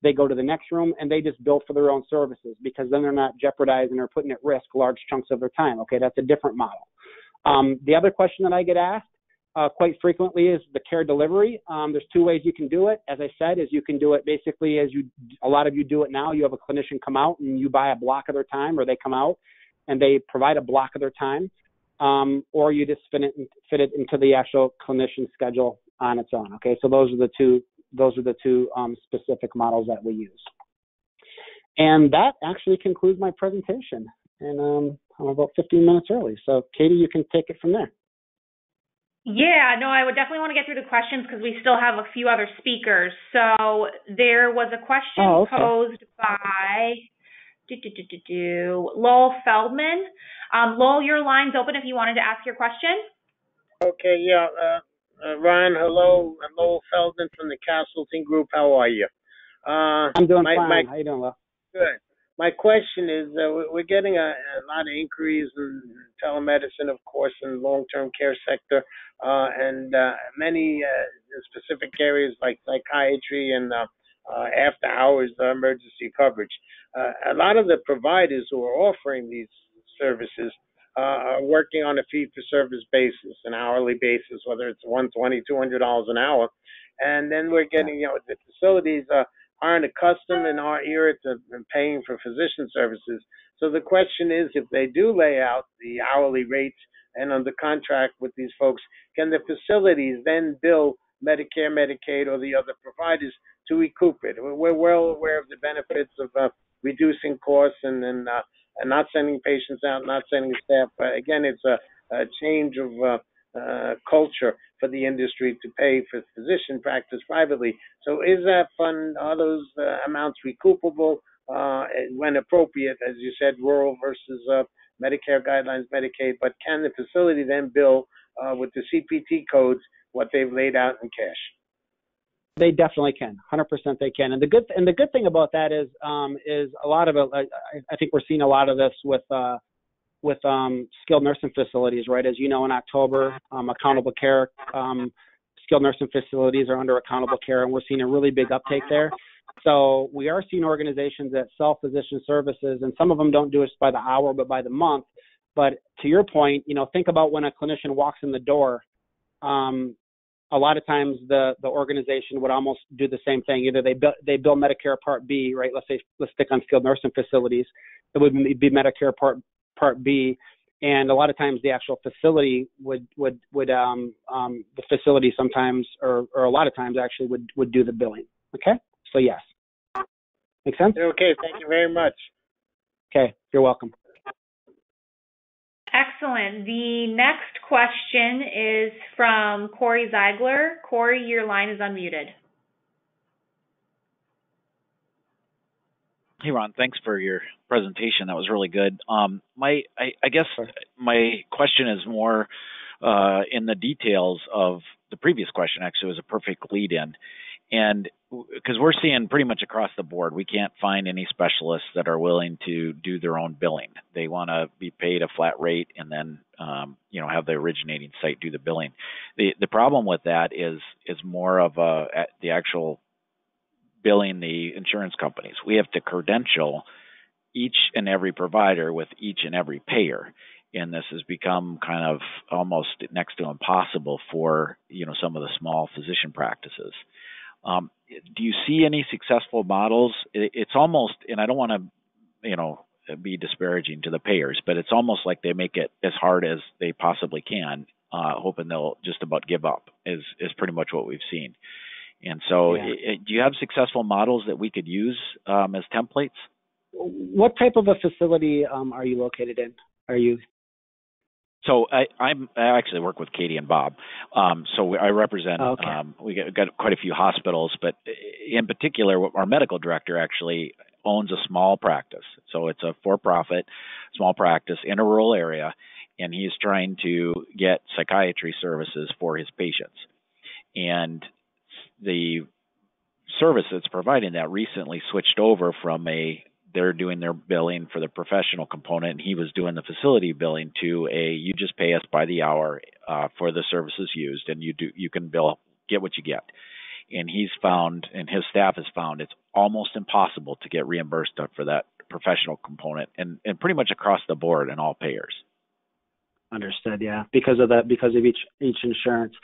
they go to the next room, and they just bill for their own services because then they're not jeopardizing or putting at risk large chunks of their time. Okay, that's a different model. The other question that I get asked quite frequently is the care delivery. There's two ways you can do it. As I said, is you can do it basically a lot of you do it now. You have a clinician come out and you buy a block of their time, or they come out and they provide a block of their time. or you just fit it into the actual clinician schedule on its own. Okay, so those are the two specific models that we use. And that actually concludes my presentation. And I'm about 15 minutes early. So Katie, you can take it from there. Yeah, no, I would definitely want to get through the questions because we still have a few other speakers. So there was a question posed by Lowell Feldman. Lowell, your line's open if you wanted to ask your question. Okay, yeah. Ron, hello. I'm Lowell Feldman from the Castleton Group. How are you? I'm doing fine. How you doing, Lowell? Good. My question is, we're getting a lot of inquiries in telemedicine, of course, in the long-term care sector, and many specific areas like psychiatry and after-hours emergency coverage. A lot of the providers who are offering these services are working on a fee-for-service basis, an hourly basis, whether it's $120, $200 an hour, and then we're getting, the facilities aren't accustomed in our era to paying for physician services. So the question is, if they do lay out the hourly rates and under contract with these folks, can the facilities then bill Medicare, Medicaid, or the other providers to recoup it? We're well aware of the benefits of reducing costs and not sending patients out, not sending staff. But again, it's a change of culture for the industry to pay for physician practice privately. So is that fund, are those amounts recoupable when appropriate, as you said, rural versus Medicare guidelines, Medicaid, but can the facility then bill with the CPT codes what they've laid out in cash? They definitely can. 100% they can. And the good thing about that is a lot of it. I think we're seeing a lot of this with skilled nursing facilities, right? As you know, in October, accountable care, skilled nursing facilities are under accountable care, and we're seeing a really big uptake there. So we are seeing organizations that sell physician services, and some of them don't do it by the hour, but by the month. But to your point, think about when a clinician walks in the door. A lot of times the organization would almost do the same thing. Either they bill Medicare Part B, right? Let's stick on skilled nursing facilities. It would be Medicare Part B, and a lot of times the actual facility would the facility sometimes or a lot of times actually would do the billing. Okay, so yes, make sense? Okay, thank you very much. Okay, you're welcome. Excellent. The next question is from Corey Ziegler. Corey, your line is unmuted. Hey, Ron, thanks for your presentation. That was really good. I guess my question is more in the details of the previous question. Actually, it was a perfect lead-in. And because we're seeing pretty much across the board, we can't find any specialists that are willing to do their own billing. They want to be paid a flat rate and then, have the originating site do the billing. The problem with that is more of the actual billing the insurance companies. We have to credential each and every provider with each and every payer. And this has become kind of almost next to impossible for, some of the small physician practices. Do you see any successful models? It's almost, and I don't want to, be disparaging to the payers, but it's almost like they make it as hard as they possibly can, hoping they'll just about give up is pretty much what we've seen. And so do you have successful models that we could use as templates? What type of a facility are you located in? So I actually work with Katie and Bob. So I represent, we got quite a few hospitals, but in particular, our medical director actually owns a small practice. So it's a for-profit small practice in a rural area, and he's trying to get psychiatry services for his patients. And the service that's providing that recently switched over from they're doing their billing for the professional component, and he was doing the facility billing to you just pay us by the hour for the services used, and you can get what you get. And he's found, and his staff has found, it's almost impossible to get reimbursed for that professional component, and pretty much across the board in all payers. Understood. Yeah, because of each insurance.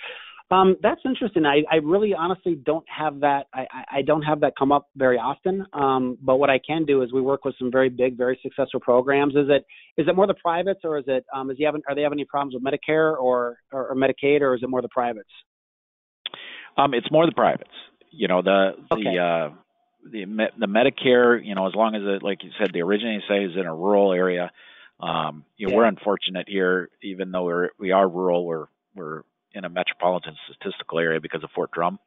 That's interesting. I really honestly don't have that. I don't have that come up very often. But what I can do is we work with some very big, very successful programs. Is it more the privates, or are they have any problems with Medicare or Medicaid, or is it more the privates? It's more the privates. The Medicare, as long as it, like you said, the originating site is in a rural area. We're unfortunate here, even though we are rural. We're in a metropolitan statistical area because of Fort Drum.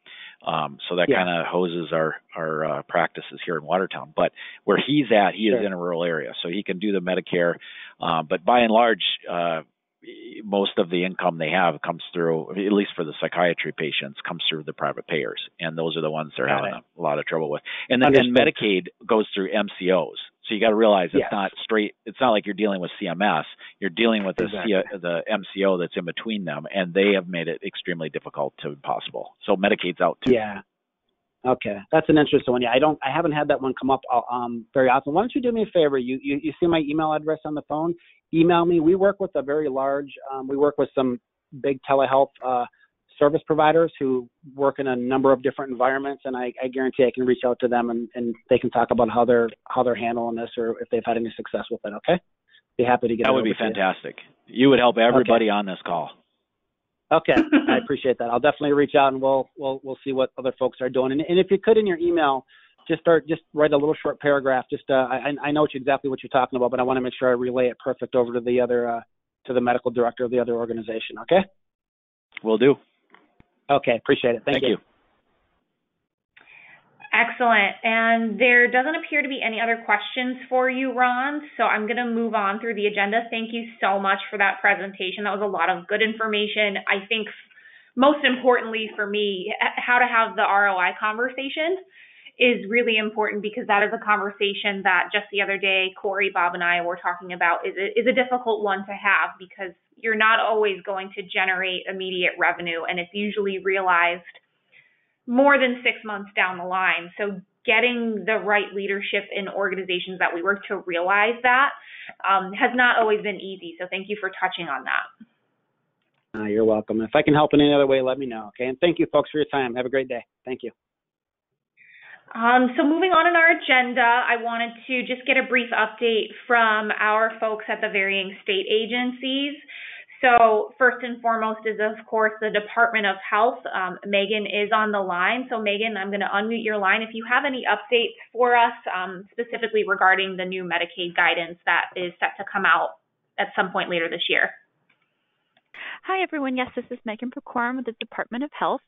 So that kind of hoses our practices here in Watertown. But where he's at, he is in a rural area, so he can do the Medicare. But by and large, most of the income they have comes through, at least for the psychiatry patients, comes through the private payers. And those are the ones they're having a lot of trouble with. And then Medicaid goes through MCOs. So you got to realize it's not straight. It's not like you're dealing with CMS. You're dealing with the MCO that's in between them, and they have made it extremely difficult to impossible. So Medicaid's out too. Yeah. Okay, that's an interesting one. Yeah, I haven't had that one come up very often. Why don't you do me a favor? You see my email address on the phone? Email me. We work with a very large. We work with some big telehealth service providers who work in a number of different environments, and I guarantee I can reach out to them and they can talk about how they're handling this or if they've had any success with it. Okay, be happy to get. That would be fantastic. You would help everybody on this call. Okay, I appreciate that. I'll definitely reach out and we'll see what other folks are doing. And if you could, in your email, just write a little short paragraph. I know exactly what you're talking about, but I want to make sure I relay it perfect over to the other to the medical director of the other organization. Okay. Will do. Okay, appreciate it. Thank you. Excellent. And there doesn't appear to be any other questions for you, Ron, so I'm going to move on through the agenda. Thank you so much for that presentation. That was a lot of good information. I think most importantly for me, how to have the ROI conversation is really important because that is a conversation that just the other day, Corey, Bob, and I were talking about is a difficult one to have because you're not always going to generate immediate revenue, and it's usually realized more than 6 months down the line. So getting the right leadership in organizations that we work to realize that has not always been easy. So thank you for touching on that. You're welcome. If I can help in any other way, let me know. Okay. And thank you, folks, for your time. Have a great day. Thank you. So moving on in our agenda, I wanted to just get a brief update from our folks at the varying state agencies. So first and foremost is, of course, the Department of Health. Megan is on the line. So Megan, I'm going to unmute your line. If you have any updates for us, specifically regarding the new Medicaid guidance that is set to come out at some point later this year. Hi, everyone. Yes, this is Megan Procorum with the Department of Health,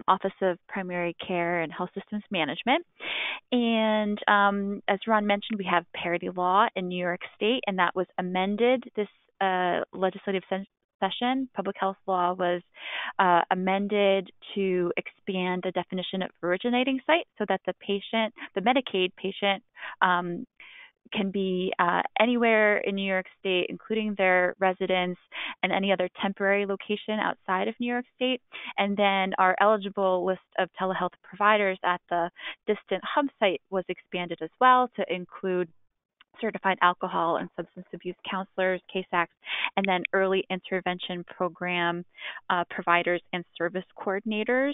Office of Primary Care and Health Systems Management. And as Ron mentioned, we have parity law in New York State, and that was amended this legislative session. Public health law was amended to expand the definition of originating site so that the Medicaid patient, can be anywhere in New York State, including their residence and any other temporary location outside of New York State. And then our eligible list of telehealth providers at the distant hub site was expanded as well to include certified alcohol and substance abuse counselors, CASACs, and then early intervention program providers and service coordinators.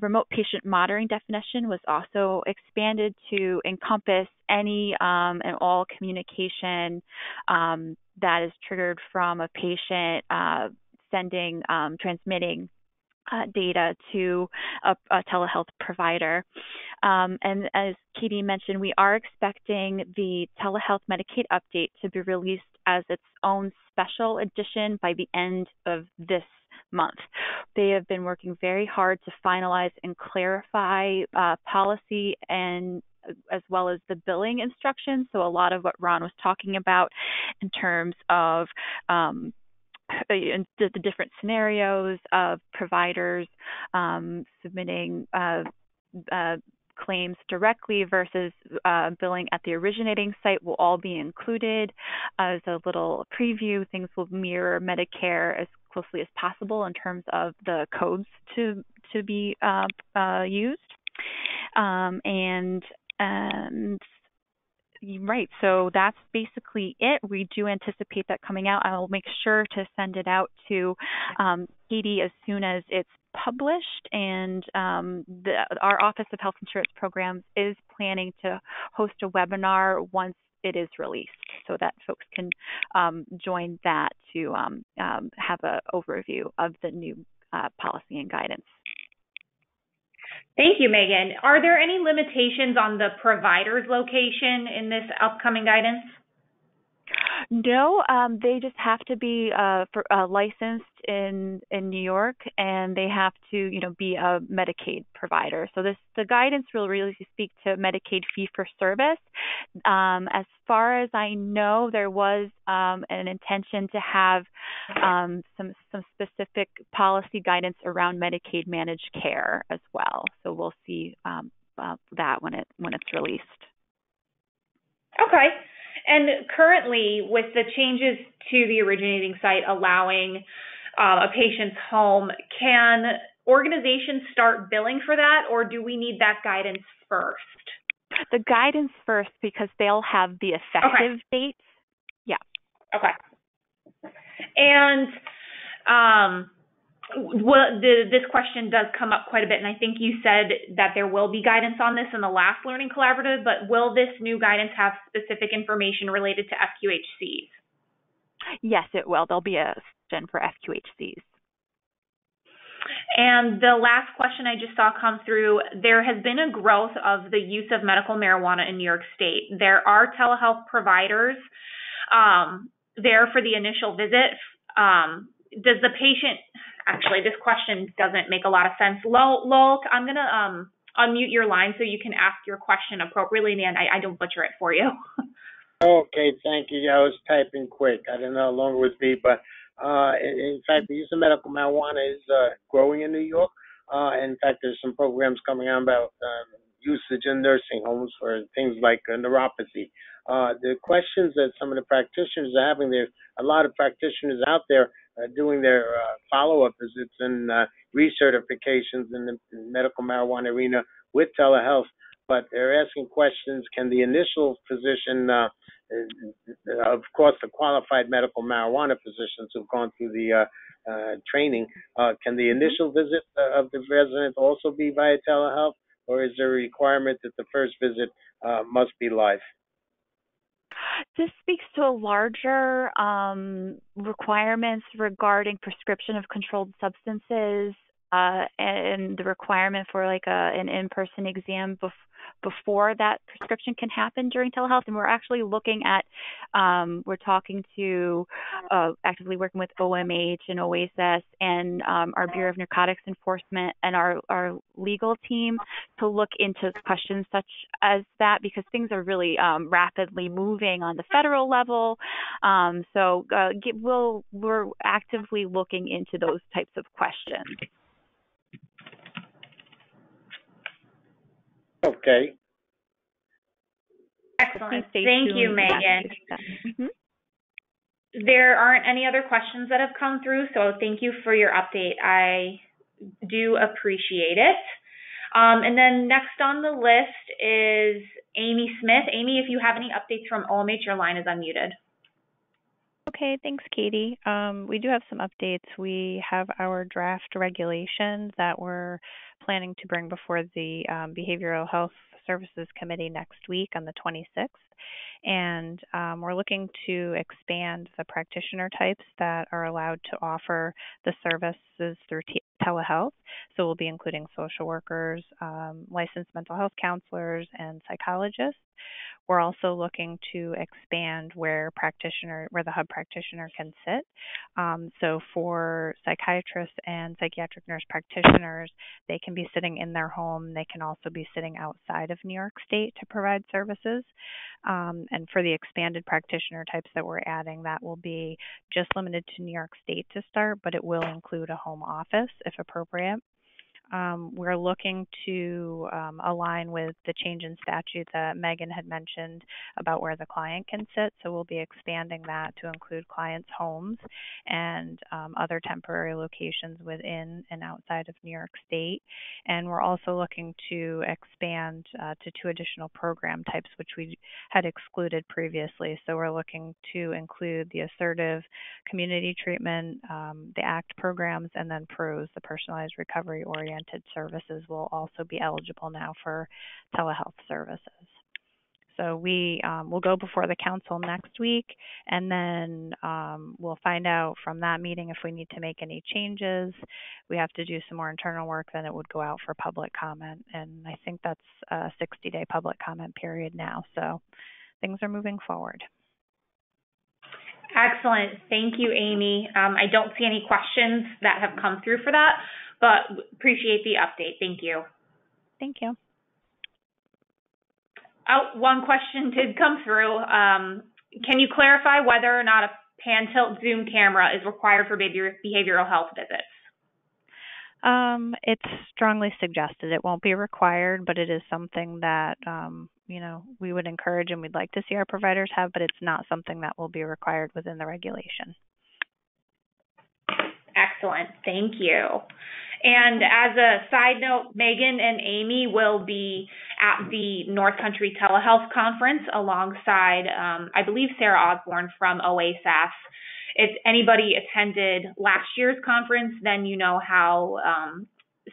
Remote patient monitoring definition was also expanded to encompass any and all communication that is triggered from a patient transmitting data to a telehealth provider. And as Katie mentioned, we are expecting the Telehealth Medicaid update to be released as its own special edition by the end of this month. They have been working very hard to finalize and clarify policy and as well as the billing instructions. So a lot of what Ron was talking about in terms of the different scenarios of providers submitting claims directly versus billing at the originating site will all be included. As a little preview, things will mirror Medicare as closely as possible in terms of the codes to be used. And Right. So that's basically it. We do anticipate that coming out. I'll make sure to send it out to Katie as soon as it's published. And our Office of Health Insurance Programs is planning to host a webinar once it is released so that folks can join that to have an overview of the new policy and guidance. Thank you, Megan. Are there any limitations on the provider's location in this upcoming guidance? No, they just have to be licensed in New York, and they have to, be a Medicaid provider. So the guidance will really speak to Medicaid fee for service. As far as I know, there was an intention to have some specific policy guidance around Medicaid managed care as well. So we'll see that when it's released. Okay. And currently, with the changes to the originating site allowing a patient's home, can organizations start billing for that, or do we need that guidance first? The guidance first, because they'll have the effective date. Yeah. Okay. And this question does come up quite a bit, and I think you said that there will be guidance on this in the last Learning Collaborative, but will this new guidance have specific information related to FQHCs? Yes, it will. There'll be a section for FQHCs. And the last question I just saw come through, there has been a growth of the use of medical marijuana in New York State. There are telehealth providers there for the initial visit. Does the patient... Actually, this question doesn't make a lot of sense. Lol, I'm going to unmute your line so you can ask your question appropriately, and I don't butcher it for you. Okay, thank you. Yeah, I was typing quick. I didn't know how long it would be, but in fact, the use of medical marijuana is growing in New York. In fact, there's some programs coming on about usage in nursing homes for things like neuropathy. The questions that some of the practitioners are having, there's a lot of practitioners out there doing their follow-up visits and recertifications in the medical marijuana arena with telehealth, but they're asking questions, can the initial physician, of course the qualified medical marijuana physicians who've gone through the training, can the initial visit of the resident also be via telehealth, or is there a requirement that the first visit must be live? This speaks to a larger requirements regarding prescription of controlled substances and the requirement for like an in-person exam before that prescription can happen during telehealth. And we're actually looking at, we're talking to, actively working with OMH and OASIS and our Bureau of Narcotics Enforcement and our legal team to look into questions such as that, because things are really rapidly moving on the federal level. So we're actively looking into those types of questions. Okay. Excellent. Thank you, Megan. Mm-hmm. There aren't any other questions that have come through, so thank you for your update. I do appreciate it. And then next on the list is Amy Smith. Amy, if you have any updates from OMH, your line is unmuted. Okay, thanks, Katie. We do have some updates. We have our draft regulations that we're planning to bring before the Behavioral Health Services Committee next week on the 26th. And we're looking to expand the practitioner types that are allowed to offer the services through telehealth. So we'll be including social workers, licensed mental health counselors, and psychologists. We're also looking to expand where the hub practitioner can sit. So for psychiatrists and psychiatric nurse practitioners, they can be sitting in their home. They can also be sitting outside of New York State to provide services. And for the expanded practitioner types that we're adding, that will be just limited to New York State to start, but it will include a home office if appropriate. we're looking to align with the change in statute that Megan had mentioned about where the client can sit. So we'll be expanding that to include clients' homes and other temporary locations within and outside of New York State. And we're also looking to expand to 2 additional program types, which we had excluded previously. So we're looking to include the assertive community treatment, the ACT programs, and then PROS, the personalized recovery-oriented services, will also be eligible now for telehealth services. So we will go before the council next week, and then we'll find out from that meeting if we need to make any changes. We have to do some more internal work, then it would go out for public comment, and I think that's a 60-day public comment period now. So things are moving forward. Excellent. Thank you, Amy. I don't see any questions that have come through for that, but appreciate the update. Thank you. Thank you. Oh, one question did come through. Can you clarify whether or not a pan-tilt Zoom camera is required for behavioral health visits? It's strongly suggested. It won't be required, but it is something that, we would encourage and we'd like to see our providers have, but it's not something that will be required within the regulation. Excellent. Thank you. And as a side note, Megan and Amy will be at the North Country Telehealth Conference alongside, I believe, Sarah Osborne from OASAS. If anybody attended last year's conference, then you know how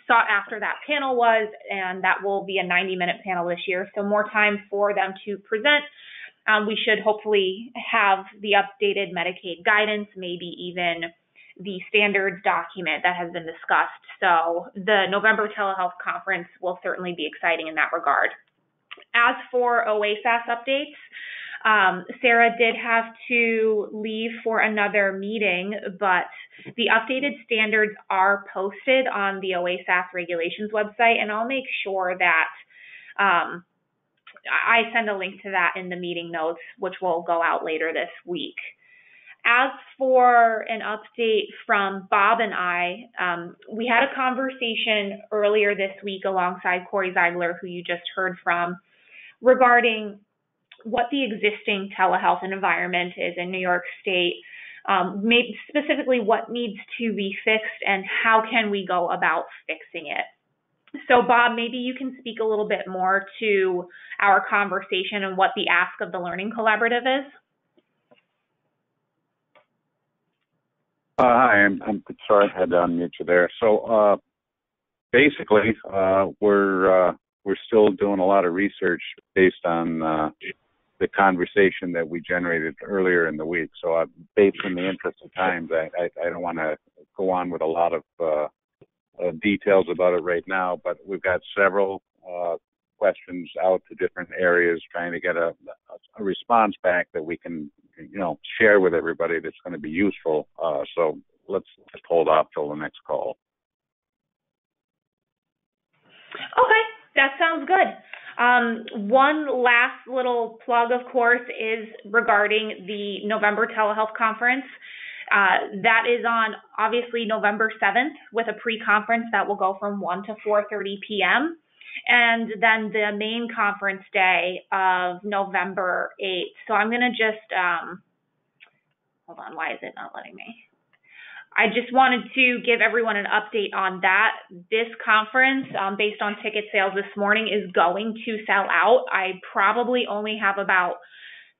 sought after that panel was, and that will be a 90-minute panel this year, so more time for them to present. We should hopefully have the updated Medicaid guidance, maybe even the standards document that has been discussed. So the November Telehealth Conference will certainly be exciting in that regard. As for OASAS updates, Sarah did have to leave for another meeting, but the updated standards are posted on the OASAS regulations website, and I'll make sure that I send a link to that in the meeting notes, which will go out later this week. As for an update from Bob and I, we had a conversation earlier this week alongside Corey Ziegler, who you just heard from, regarding what the existing telehealth environment is in New York State, maybe specifically what needs to be fixed and how can we go about fixing it. So Bob, maybe you can speak a little bit more to our conversation and what the ask of the Learning Collaborative is. Hi, I'm sorry I had to unmute you there. So basically, we're still doing a lot of research based on the conversation that we generated earlier in the week. So based in the interest of time, I don't want to go on with a lot of details about it right now, but we've got several questions out to different areas trying to get a response back that we can share with everybody that's going to be useful. So let's just hold off till the next call. Okay, that sounds good. One last little plug, of course, is regarding the November Telehealth Conference. That is on, obviously, November 7th with a pre-conference that will go from 1 to 4:30 p.m. And then the main conference day of November 8th. So I'm going to just, hold on, why is it not letting me? I just wanted to give everyone an update on that. This conference, based on ticket sales this morning, is going to sell out. I probably only have about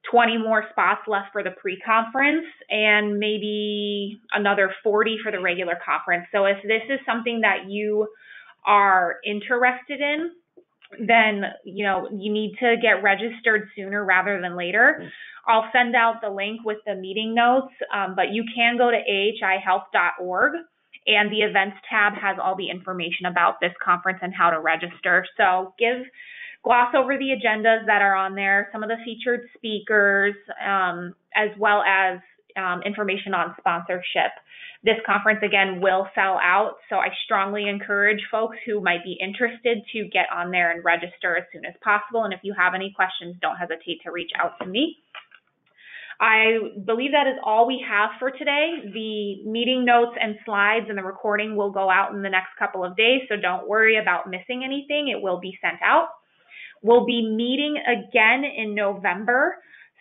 20 more spots left for the pre-conference and maybe another 40 for the regular conference. So if this is something that you are interested in, then you need to get registered sooner rather than later. I'll send out the link with the meeting notes, but you can go to ahihealth.org, and the events tab has all the information about this conference and how to register. So gloss over the agendas that are on there, some of the featured speakers, as well as information on sponsorship. This conference, again, will sell out, so I strongly encourage folks who might be interested to get on there and register as soon as possible. And if you have any questions, don't hesitate to reach out to me. I believe that is all we have for today. The meeting notes and slides and the recording will go out in the next couple of days, so don't worry about missing anything. It will be sent out. We'll be meeting again in November,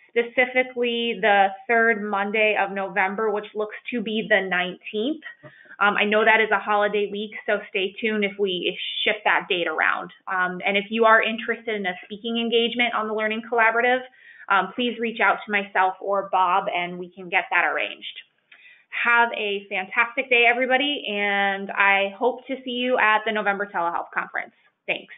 specifically the third Monday of November, which looks to be the 19th. I know that is a holiday week, so stay tuned if we shift that date around. And if you are interested in a speaking engagement on the Learning Collaborative, please reach out to myself or Bob and we can get that arranged. Have a fantastic day, everybody, and I hope to see you at the November Telehealth Conference. Thanks.